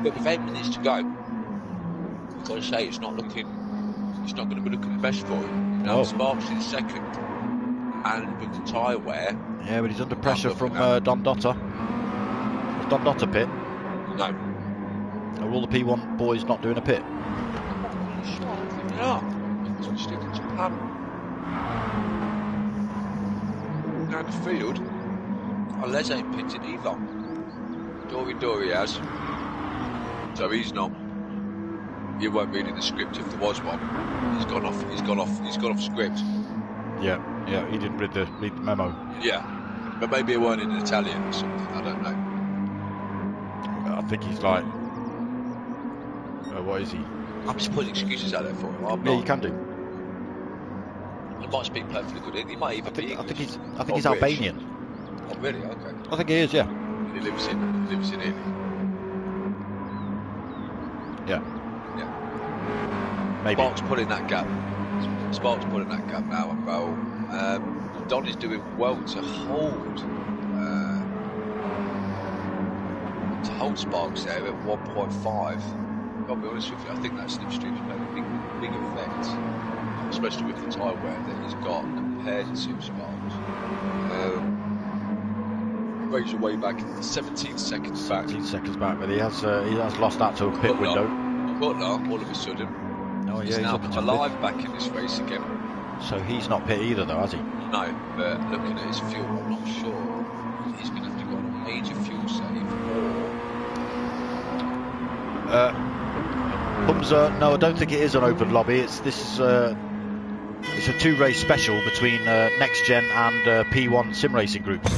But with 8 minutes to go, I've got to say it's not going to be looking the best for him. Now Sparks in 2nd, and with the tyre wear. Yeah, but he's under pressure from Don Dotter. Don Dotter pit? No. Are all the P1 boys not doing a pit? Sure, I think they are. Switched in Japan. Down the field. Les ain't pitted either. Dory has. So he's not. You weren't reading the script if there was one. He's gone off script. Yeah, he didn't read the memo. Yeah. But maybe it weren't in Italian or something, I don't know. I think he's like, what is he? I'm just putting excuses out there for him. Yeah, you can do. He might speak perfectly good English. He might even be English. I think he's Albanian. Oh, really? Okay. I think he is, yeah. He lives in Italy. Yeah. Yeah. Maybe. Sparks pulling that gap now, and Raoul. Don is doing well to hold Sparks there at 1.5. I'll be honest with you, I think that slipstream's made a big effect, especially with the tyre wear that he's got compared to Sparks. Raise your way back 17 seconds back. 17 seconds back, but he has lost that to a pit window. Cutler, all of a sudden, he's now come alive back in this race again. So he's not pit either, though, has he? No, but looking at his fuel, I'm not sure he's going to have to go on a major fuel save Humza, no, I don't think it is an open lobby. It's a two-race special between NXTGEN and P1 sim racing groups.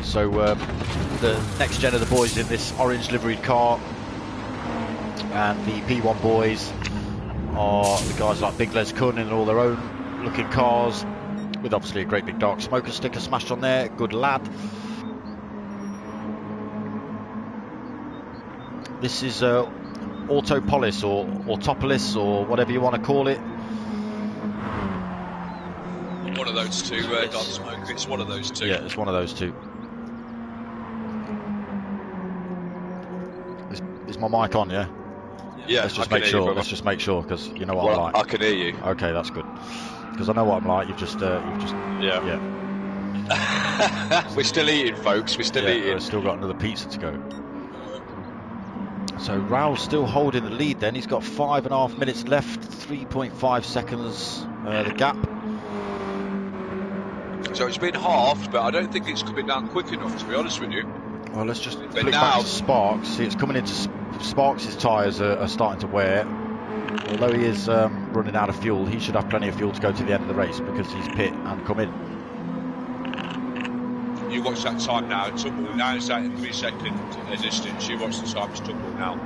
So the NXTGEN are the boys in this orange liveried car, and the P1 boys are the guys like Big Les Kun in all their own looking cars, with obviously a great big dark smoker sticker smashed on there. Good lad. This is Autopolis or Autopolis or whatever you want to call it. One of those two, dark smoke. It's one of those two. Yeah, it's one of those two. Is my mic on? Yeah. Yeah. Let's just make sure. Let's just make sure, because you know what I'm like. I can hear you. Okay, that's good. Because I know what I'm like. You've just. Yeah. We're still eating, folks. We're still eating. We've still got another pizza to go. So Raoul's still holding the lead. Then he's got 5.5 minutes left. 3.5 seconds the gap. So it's been halved, but I don't think it's coming down quick enough, to be honest with you. Well, let's just flick back to Sparks. See, it's coming into Sparks' tyres are starting to wear. Although he is running out of fuel, he should have plenty of fuel to go to the end of the race because he's pit and come in. You watch that time now, Tumble. Now it's at 3 second distance. You watch the time, it's Tumble now.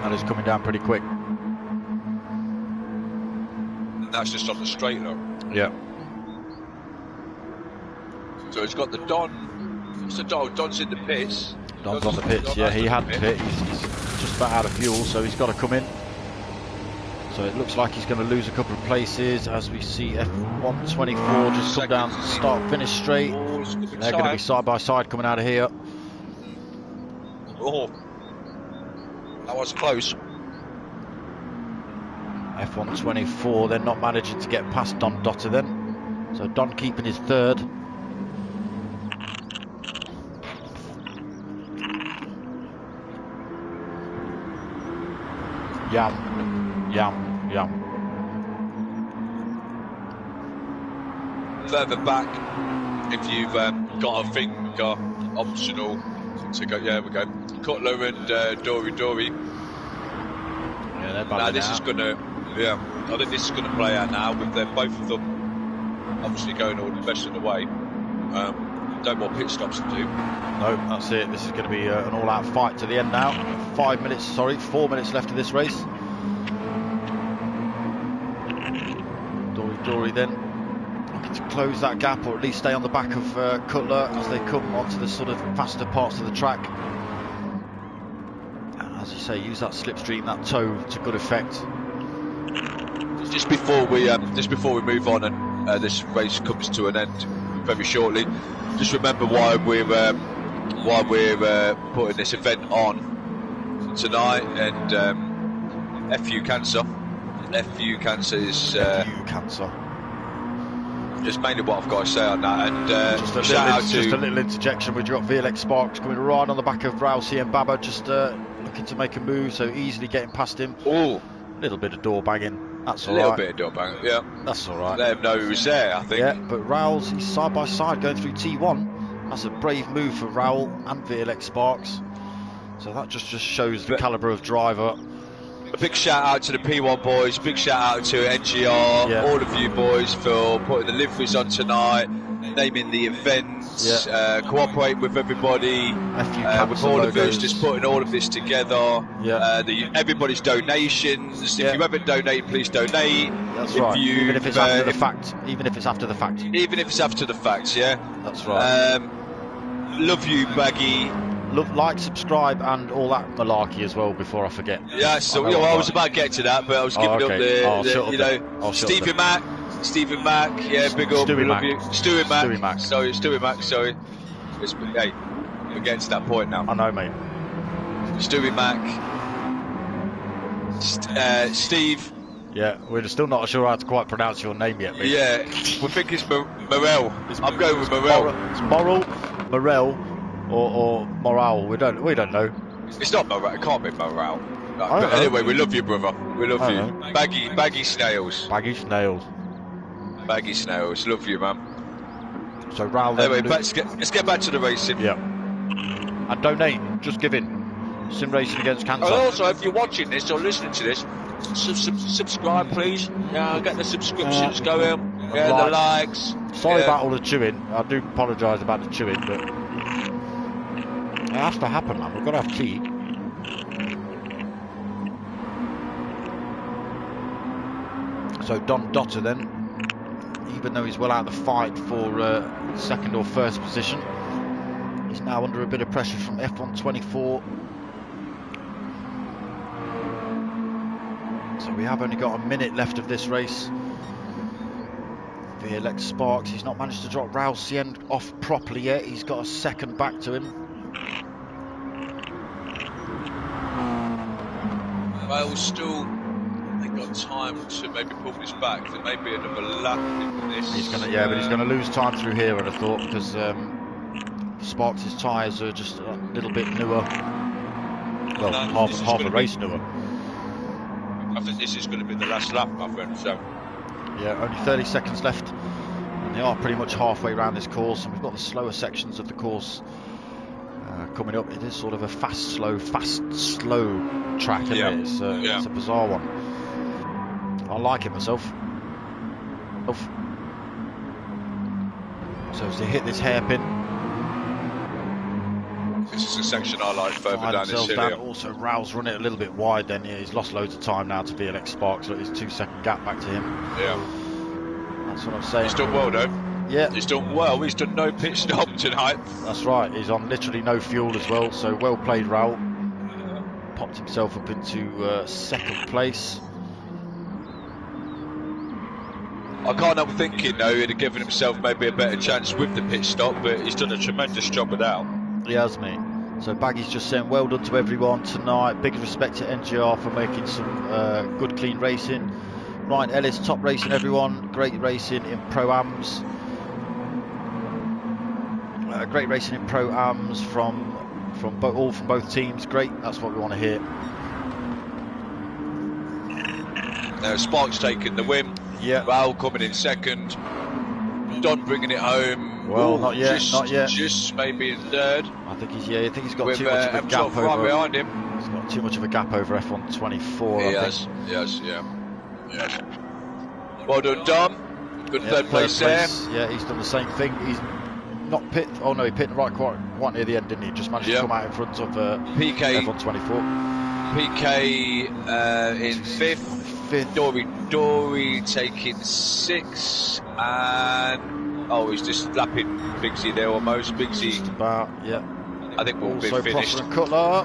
And it's coming down pretty quick. And that's just on the straight though. Yeah. So it's got the Don. So Don's in the pits. Don's on the pits, yeah, he had pit. He's just about out of fuel, so he's got to come in. So it looks like he's going to lose a couple of places as we see F124 just come down, start, finish straight. They're going to be side by side coming out of here. Oh, that was close. F124, they're not managing to get past Don Dotter then. So Don keeping his third. Yum. Further back, if you've got a finger optional to go, yeah, we go. Cutler and Dory. Yeah, they're now this is gonna, I think this is gonna play out now with them, both of them obviously going all the best of the way. No more pit stops to do. No, that's it. This is going to be an all-out fight to the end now. 4 minutes left of this race. Dory then looking to close that gap, or at least stay on the back of Cutler as they come onto the sort of faster parts of the track. And as you say, use that slipstream, that toe to good effect. Just before we move on and this race comes to an end very shortly, just remember why we're putting this event on tonight, and F.U.CANCER. F.U.CANCER is F.U.CANCER. just mainly what I've got to say on that. And just a little interjection. We've got VLX Sparks coming right on the back of Rousey and Baba, just looking to make a move, so easily getting past him. Oh, a little bit of door banging. That's all right. A little bit of door banging, yeah. That's all right. Let him know he was there, I think. Yeah, but Raoul's, he's side by side going through T1. That's a brave move for Raoul and VLX Sparks. So that just shows the calibre of driver. A big shout out to the P1 boys, big shout out to NGR, all of you boys for putting the liveries on tonight, naming the events, cooperating with everybody, with all the boosters, putting all of this together, everybody's donations. If you haven't donated, please donate. That's right. Even if it's after the fact. Even if it's after the fact. Even if it's after the fact, yeah. That's right. Love you, Baggy. Like, subscribe, and all that malarkey as well. Before I forget. Yeah, so I was about to get to that, but I was giving up the Stephen Mack, yeah, big up, we love you. Stewie Mack. Sorry, Stewie Mack. Sorry. Hey, we're getting to that point now. I know, mate. Stewie Mack. Steve. Yeah, we're still not sure how to quite pronounce your name yet, mate. Yeah, we think it's Morel. I'm going with Morel. It's Morel, or Morale. We don't know. It's not Morel. It can't be Morel. No, but anyway, we love you, brother. We love you. Know. Baggy snails. Baggy snails. Baggy snails. Love you, man. So Raoul. Anyway, let's get back to the racing. Yeah. And donate. Just give in. Sim Racing Against Cancer. And also, if you're watching this or listening to this, subscribe, please. Yeah, get the subscriptions going. Get the likes. Sorry about all the chewing. I do apologise about the chewing, but it has to happen, man. We've got to have tea. So Don Dotter then, even though he's well out of the fight for second or first position, he's now under a bit of pressure from F124. So we have only got a minute left of this race. VLX Sparks, he's not managed to drop Rousey off properly yet. He's got a second back to him. Well, still, they got time to maybe pull this back. There may be another lap in this. He's gonna, but he's going to lose time through here, I'd have thought, because Sparks' tyres are just a little bit newer. Well, half a race newer. I think this is going to be the last lap, my friend. So. Yeah, only 30 seconds left, and they are pretty much halfway around this course, and we've got the slower sections of the course coming up. It is sort of a fast, slow track, isn't it? It's a bizarre one. I like it myself. So as they hit this hairpin, this is a section I like further down this hill. Also, Raoul's run it a little bit wide then. He's lost loads of time now to VLX Sparks. Look, his 2-second gap back to him. Yeah. That's what I'm saying. He's done well, though. Yeah. He's done well. He's done no pit stop tonight. That's right. He's on literally no fuel as well. So well played, Raoul. Popped himself up into second place. I can't help thinking, though, he'd have given himself maybe a better chance with the pit stop, but he's done a tremendous job without. He has, mate. So Baggy's just saying well done to everyone tonight. Big respect to NGR for making some good, clean racing. Ryan Ellis, top racing, everyone. Great racing in Pro-Ams. Great racing in Pro-Ams from both teams. Great, that's what we want to hear. Sparks taking the win. Yeah. Raoul coming in second. Don bringing it home. Well, not yet. Just maybe in third. I think he's got too much of a gap over. Right behind him. He's got too much of a gap over F124. Yes. Well done, Dom. Good third place there. Yeah, he's done the same thing. He's not pit. Oh no, he pitted right quite near the end, didn't he? Just managed to come out in front of PK F124. PK in fifth. Dory taking 6, and he's just lapping Bigsy there almost. Bigsy just about, yeah. I think we'll also be finished. And Cutler,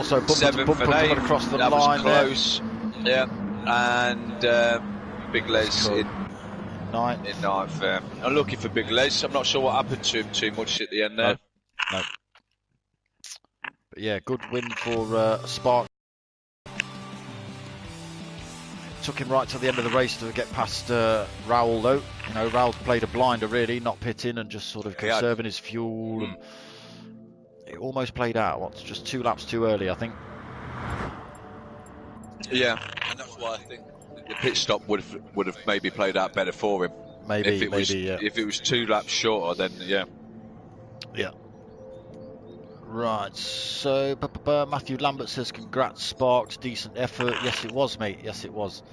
so bumped across the that line was close. There. Yeah, and Big Les in ninth there. I'm looking for Big Les. I'm not sure what happened to him too much at the end there. No. But yeah, good win for Spark. took him right to the end of the race to get past Raoul, though. You know, Raoul played a blinder, really, not pitting and just sort of conserving his fuel. And it almost played out. What's just 2 laps too early, I think. Yeah, and that's why I think the pit stop would have maybe played out better for him. Maybe, yeah. If it was 2 laps shorter, then yeah. Yeah. Right, so Matthew Lambert says, congrats, Sparks, decent effort. Yes, it was, mate. Yes, it was.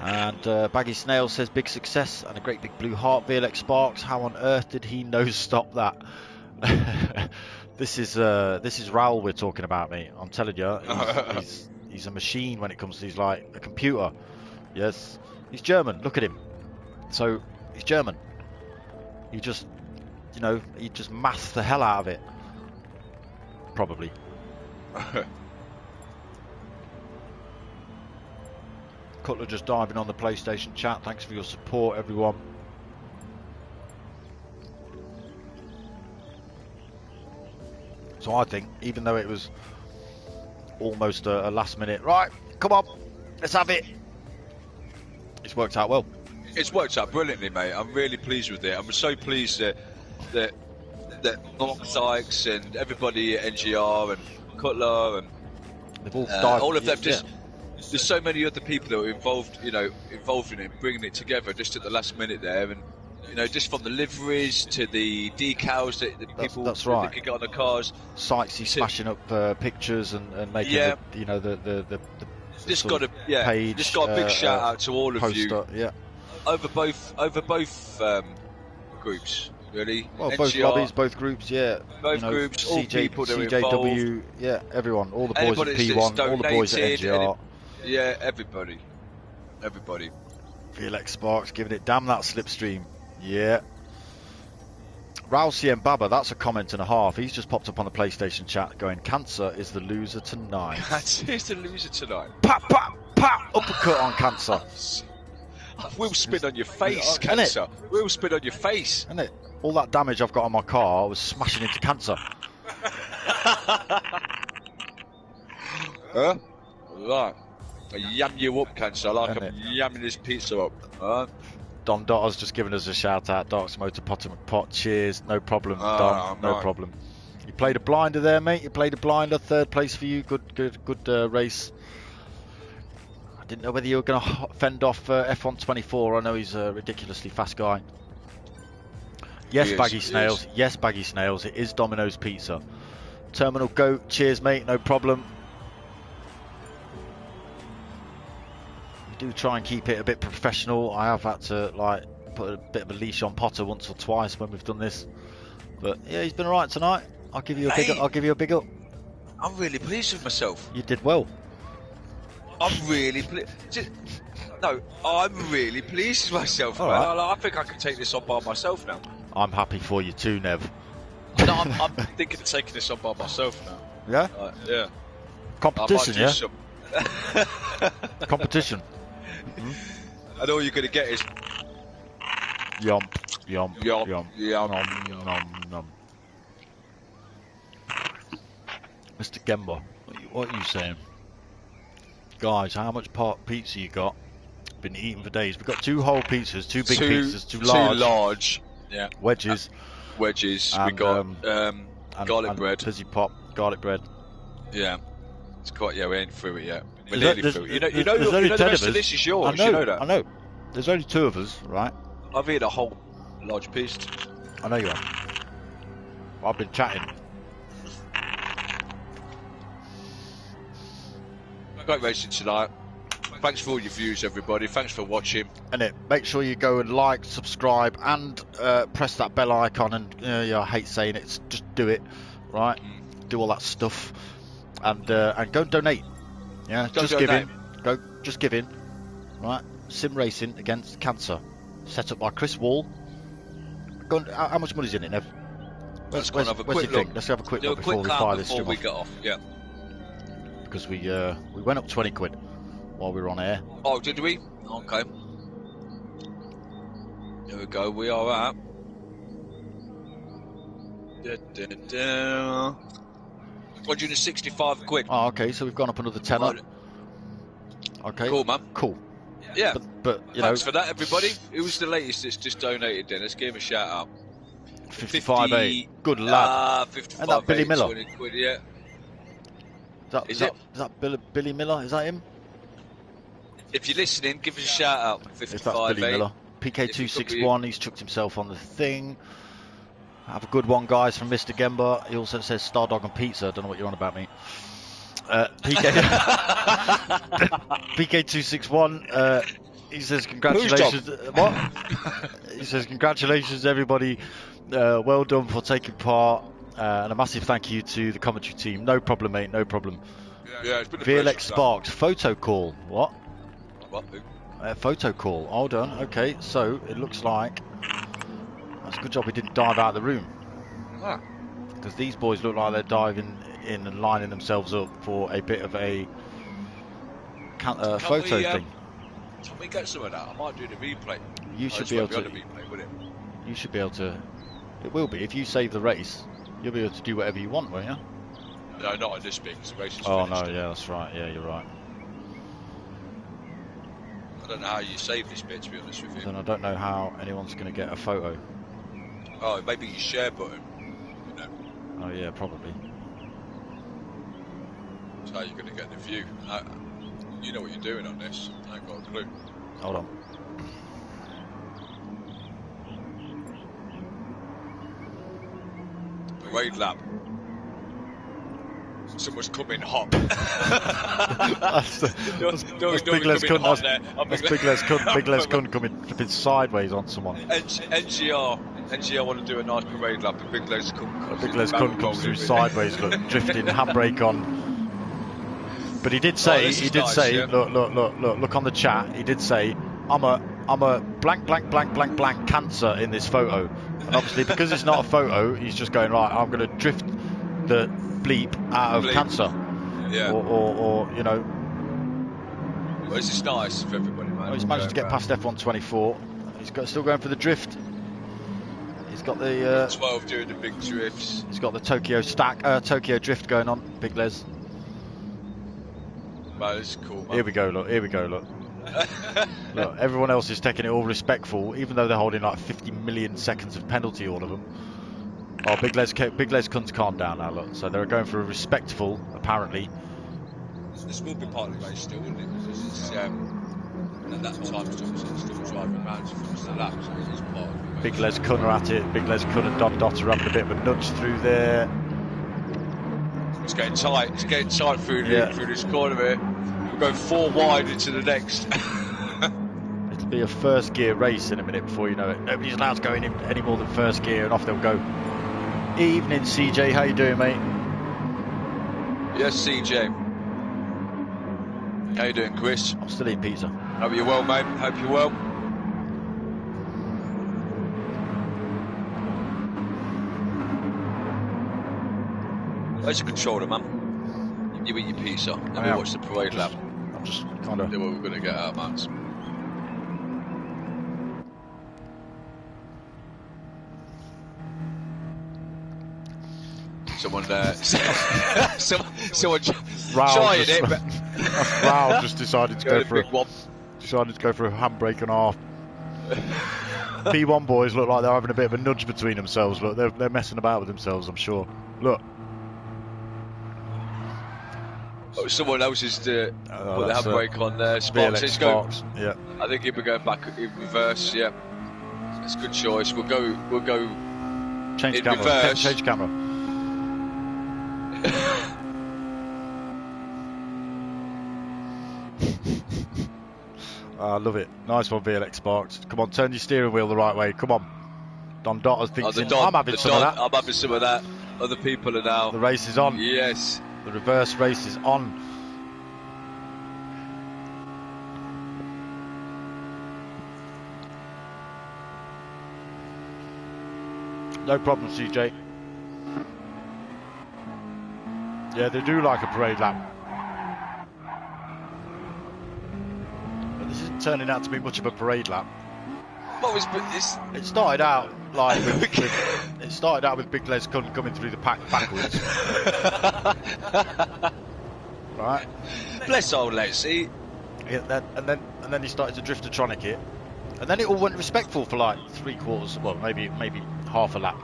And Baggy Snail says, big success and a great big blue heart, VLX Sparks. How on earth did he no stop that? This is Raoul we're talking about, mate. I'm telling you, he's a machine when it comes to, he's like a computer. Yes, he's German. Look at him. So he's German. He just, you know, he just maths the hell out of it. Probably. Cutler just diving on the PlayStation chat. Thanks for your support, everyone. So I think, even though it was almost a last minute, right, come on, let's have it. It's worked out well. It's worked out brilliantly, mate. I'm really pleased with it. I'm so pleased that Mark Sykes and everybody at NGR and Cutler and they've all dived, all of them. Just there's so many other people that were involved in it, bringing it together just at the last minute there, and you know, just from the liveries to the decals that the people that's right. that could get on the cars. Sykes, he's smashing up pictures and making the just got a page. Just got a big shout out to all of poster, you. Yeah. Over both groups. Really? Well, NGR, both lobbies, both groups, yeah. Both groups, all people that are CJW, involved. yeah, everyone. All the boys at P1, all the boys at NGR. Everybody. VLX Sparks giving it, damn that slipstream. Yeah. Raul CM Baba, that's a comment and a half. He's just popped up on the PlayStation chat going, Cancer is the loser tonight. Cancer is the loser tonight. Pap, pap, pap, uppercut on Cancer. We'll spin on your face, Cancer. We'll spin on your face. Isn't it? All that damage I've got on my car was smashing into Cancer. Huh? Right. I yam you up, Cancer, like I'm yamming this pizza up. Don Dotter's just given us a shout out. Darksmoka Potter McPot. Cheers. No problem, Don. No problem. You played a blinder there, mate. You played a blinder. 3rd place for you. Good race. I didn't know whether you were going to fend off F124. I know he's a ridiculously fast guy. Yes, Baggy Snails. Yes, Baggy Snails. It is Domino's Pizza. Terminal Goat. Cheers, mate. No problem. Do try and keep it a bit professional. I have had to put a bit of a leash on Potter once or twice when we've done this, but yeah, he's been alright tonight. I'll give you a big up. I'll give you a big up. I'm really pleased with myself. You did well. I'm really pleased. No, I'm really pleased with myself. Right. I think I can take this on by myself now. I'm happy for you too, Nev. No, I'm thinking of taking this on by myself now. Yeah. Yeah. Competition, yeah. Competition. And all you're going to get is yum, yum, yum, yum, yum, yum. Mr. Gemba, what are you saying? Guys, how much pizza you got? Been eating for days. We've got 2 whole pizzas, 2 big pizzas, 2 large. Yeah. Wedges. And, we got garlic bread. Fizzy pop, garlic bread. Yeah. It's quite, we ain't through it yet. We're nearly through. You know the rest of this is yours. You know that. I know. There's only 2 of us, right? I've eaten a whole large piece. I know you have. I've been chatting. Great racing tonight. Thanks for all your views, everybody. Thanks for watching. And make sure you go and like, subscribe, and press that bell icon. And I hate saying it, just do it, right? Do all that stuff, and go and donate. Yeah, just giving. Go, just giving. Right, sim racing against cancer, set up by Chris Wall. Go on, how much money's in it, Nev? Let's have a quick look. Let's have a quick look before we fire this stream off. Before we get off, yeah. Because we went up 20 quid while we were on air. Oh, did we? Okay. There we go. We are at 165 quid. Oh, okay. So we've gone up another 10. Okay. Cool, man. Cool. Yeah. But you thanks know, for that, everybody. Who's the latest that's just donated? Then let's give him a shout out. 55.8. Good lad. 55. And that Billy Miller. 20 quid, yeah. Is that Billy Miller? Is that him? If you're listening, give us a shout out. If that's Billy Miller. PK261, he's chucked himself on the thing. Have a good one, guys, from Mr. Gemba. He also says Stardog and Pizza. Don't know what you're on about, me. PK261, he says congratulations. What? He says congratulations, everybody. Well done for taking part. And a massive thank you to the commentary team. No problem, mate, no problem. Yeah, it's been a VLX Sparks, photo call. What? What? Photo call. Hold on. Okay, so it looks like that's a good job we didn't dive out of the room. Because these boys look like they're diving in and lining themselves up for a bit of a photo thing. Can we get some of that? I might do the replay. You should be able to. You should be able to. It will be if you save the race. You'll be able to do whatever you want, won't you? No, not on this bit. Because the race is finished. No, yeah, that's right. Yeah, you're right. I don't know how you save this bit, to be honest with you. Then I don't know how anyone's going to get a photo. Oh, maybe your share button. You know. Oh yeah, probably. That's how you're going to get the view. You know what you're doing on this. I ain't got a clue. Hold on. Parade lap. Someone's coming hot. That's Big Les Cunt. That's Big Les Cunt. Big Les Cunt coming flipping sideways on someone. NGR want to do a nice parade lap, and Big Les Cunt comes through sideways, look, drifting, handbrake on. But he did say, yeah. look on the chat. He did say, I'm a blank cancer in this photo. And obviously, because it's not a photo, he's just going, right, I'm going to drift the bleep out of cancer. Yeah. Or you know. Well, this is nice for everybody, man. Well, he's managed to get past F124. He's still going for the drift. He's got the 12 doing the big drifts. He's got the Tokyo drift going on. Big Les. Man, this is cool, man. Here we go, look. Look, everyone else is taking it all respectful, even though they're holding like 50 million seconds of penalty, all of them. Oh, Big Les Cunt's calmed down now, look. So they're going for a respectful, apparently. This will be part of the race still, wouldn't it? Because it's, at that time, it's still driving around to finish the lap, so it's part of the race. Big Les Cunt are at it. Big Les Cunt and Don Dot are having a bit of a nudge through there. It's getting tight. It's getting tight through this corner here. We're going 4 wide into the next. It'll be a first gear race in a minute before you know it. Nobody's allowed to go in any more than first gear, and off they'll go. Evening, CJ. How you doing, mate? Yes, CJ. How you doing, Chris? I'm still eating pizza. Hope you're well, mate. Hope you're well. Where's the controller, man? You eat your pizza, and we watch the parade lap. I'm just kind of... Do what we're going to get out, man. Someone trying it. But Raul just decided to go for a handbrake and a half. P1 boys look like they're having a bit of a nudge between themselves. Look, they're messing about with themselves, I'm sure. Look. Someone else is the handbrake on there. Sparks. Yeah. I think he'll be going back in reverse. Yeah, it's a good choice. We'll go. Change camera. Reverse. Change camera. I love it. Nice one, VLX Sparks. Come on, turn your steering wheel the right way. Come on. Don Dot thinks I'm having some of that. I'm having some of that. Other people are now. The race is on. Yes. The reverse race is on. No problem, CJ. Yeah, they do like a parade lap. But this isn't turning out to be much of a parade lap. It started out like with Big Les Cunt coming through the pack backwards. Right. Bless old Les. Yeah, and then he started to drift-a-tronic it, and then it all went respectful for like 3/4, well, maybe half a lap.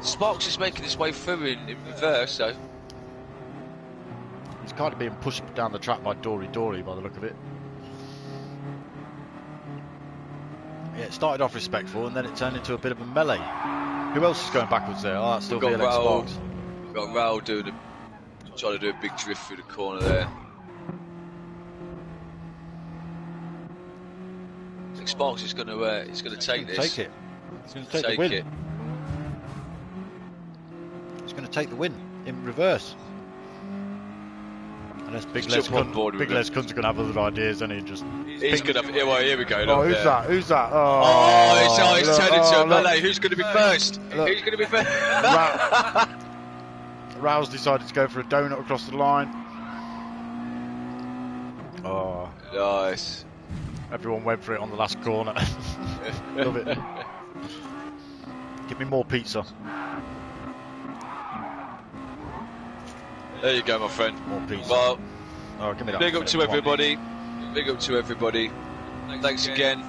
Sparks is making his way through in reverse, though. He's kind of being pushed down the track by Dory by the look of it. Yeah, it started off respectful, and then it turned into a bit of a melee. Who else is going backwards there? Oh, that's still VLX Sparks. We've got Raul trying to do a big drift through the corner there. I think Sparks is going to take this. Take it. He's going to take the win. It. He's going to take the win in reverse. Unless Big Les Cunts are going to have other ideas, and he just. He's going to have. Well, here we go. Oh, who's that? Who's that? Oh, it's turned into a melee. Who's going to be first? Who's going to be first? Rouse decided to go for a donut across the line. Oh, nice. Everyone went for it on the last corner. Love it. Give me more pizza. There you go, my friend. More pizza. Well, give me that. Big up to everybody. Big up to everybody. Thanks again.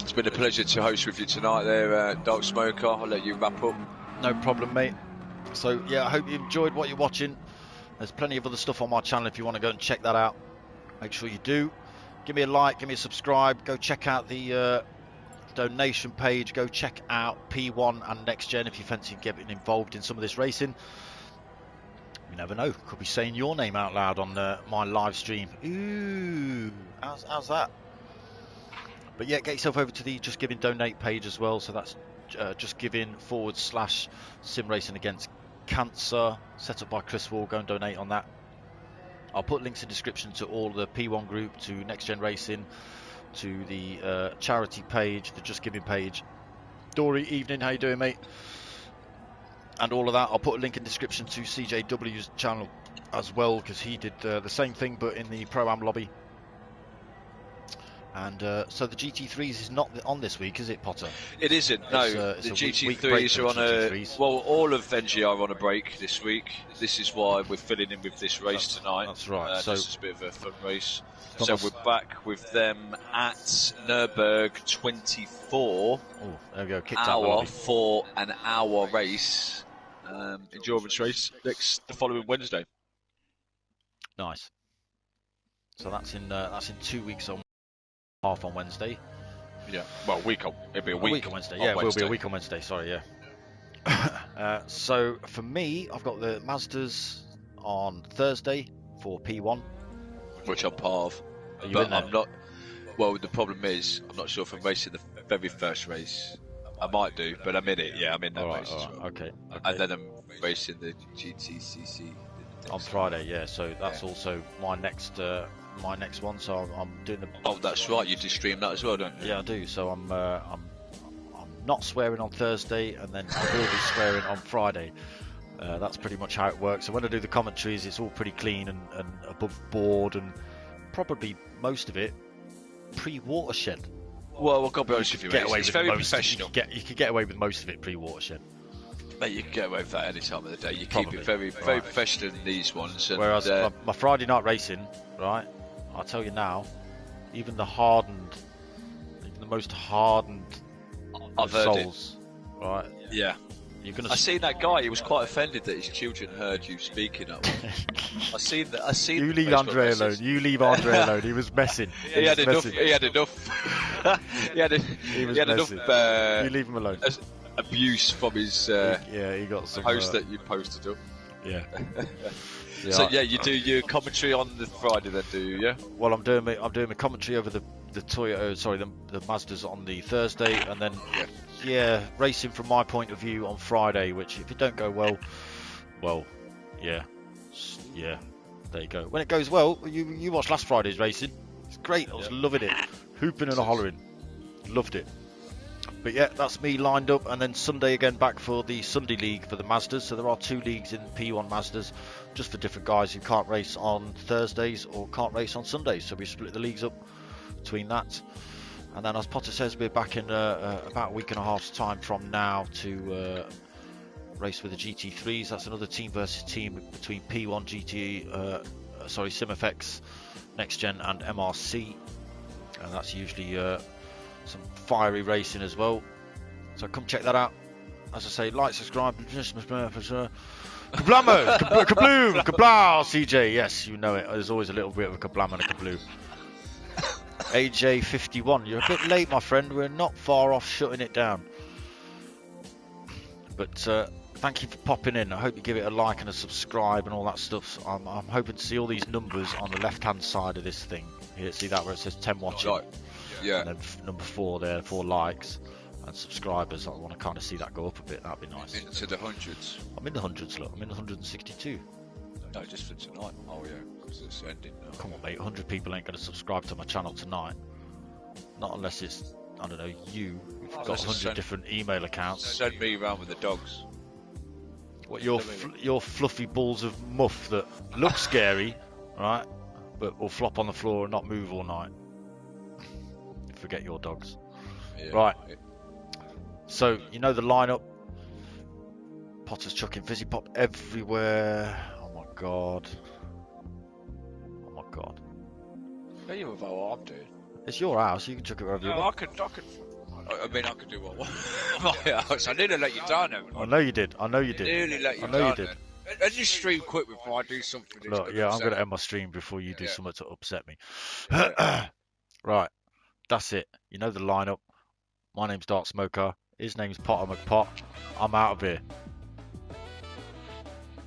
It's been a pleasure to host with you tonight there, darksmoka. I'll let you wrap up. No problem, mate. So, yeah, I hope you enjoyed what you're watching. There's plenty of other stuff on my channel if you want to go and check that out. Make sure you do. Give me a like, give me a subscribe. Go check out the donation page. Go check out P1 and NXTGEN if you fancy getting involved in some of this racing. You never know. Could be saying your name out loud on my live stream. Ooh, how's that? But yeah, get yourself over to the Just Giving donate page as well. So that's justgiving/sim racing against cancer, set up by Chris Wall. Go and donate on that. I'll put links in the description to all the P1 group, to NXTGEN Racing, to the charity page, the Just Giving page. Dory, evening, how you doing, mate? And all of that. I'll put a link in the description to CJW's channel as well, because he did the same thing but in the Pro-Am lobby. And so the GT3s is not on this week, is it, Potter? It isn't, no. The GT3s are on well, all of NGR are on a break this week. This is why we're filling in with this race tonight. That's right. So this is a bit of a fun race. So we're back with them at Nürburgring 24. Oh, there we go. Kicked out for an hour race. Endurance race the following Wednesday. Nice. So that's in 2 weeks on. Half on Wednesday. Yeah, well, it'll be a week on Wednesday. Yeah, it will be a week on Wednesday. Sorry, yeah. So for me, I've got the Mazdas on Thursday for P1, which I'm part of. Are you in there? I'm not. Well, the problem is, I'm not sure if I'm racing the very first race. I might do, but I'm in it. Yeah, I'm in that race as well. Okay. And then I'm racing the GTCC on Friday. Yeah, so that's also my next one. So I'm doing the. Oh, that's right. You do stream that as well, don't you? Yeah, I do. So I'm not swearing on Thursday, and then I will be swearing on Friday. That's pretty much how it works. So when I do the commentaries, it's all pretty clean and above board, and probably most of it pre-watershed. Well, I've got to be honest with you, mate. It's very professional. You could get away with most of it pre-watershed. Mate, you can get away with that any time of the day. You keep it very professional in these ones. And, whereas my Friday night racing, right? I'll tell you now, even the most hardened souls, right? Yeah. I seen that guy. He was quite offended that his children heard you speaking up. I seen that. You leave Andre alone. You leave Andre alone. He was messing. He had enough. He had enough. You leave him alone. Abuse from his. He got some post that you posted up. Yeah. So you do your commentary on the Friday then, do you? Yeah. Well, I'm doing my commentary over the Toyota, the Mazdas on the Thursday, and then racing from my point of view on Friday. Which, if it don't go well, there you go. When it goes well, you watched last Friday's racing. It's great. I was loving it, hooping and hollering, loved it. But yeah, that's me lined up, and then Sunday again back for the Sunday League for the Mazdas. So there are 2 leagues in P1 Mazdas, just for different guys who can't race on Thursdays or can't race on Sundays. So we split the leagues up between that. And then, as Potter says, we're back in about a week and a half's time from now to race with the GT3s. That's another team versus team between P1 GT, SimFX NXTGEN and MRC, and that's usually some fiery racing as well. So come check that out. As I say, like, subscribe, kablamo, kabloom, kablow, CJ. Yes, you know it. There's always a little bit of a kablam and a kabloo. AJ51, you're a bit late, my friend. We're not far off shutting it down. But thank you for popping in. I hope you give it a like and a subscribe and all that stuff. So I'm hoping to see all these numbers on the left-hand side of this thing. Here, see that where it says 10 watching? Right. Yeah. And then number 4 there, 4 likes and subscribers. I want to kind of see that go up a bit. That'd be nice. Into the hundreds. I'm in the hundreds, look. I'm in the 162. No, just for tonight. Oh yeah, because it's ending now. Come on, mate. 100 people ain't going to subscribe to my channel tonight. Not unless it's, I don't know, you. You've got 100 different email accounts. Send me around with the dogs. What, your fluffy balls of muff that look scary, right? But will flop on the floor and not move all night. Forget your dogs. Yeah, right. So, you know the lineup. Potter's chucking fizzy pop everywhere. Oh my god. Oh my god. Tell you about what I'm doing. It's your house, you can chuck it wherever you want. I mean, I could do what my house. I nearly let you down, haven't I? I know you did. I know you did. Nearly let you I know down, you did. Let's just stream quick before I do something. Look, yeah, I'm going to end my stream before you do something to upset me. Right, that's it. You know the lineup. My name's darksmoka. His name's Potter McPot. I'm out of here.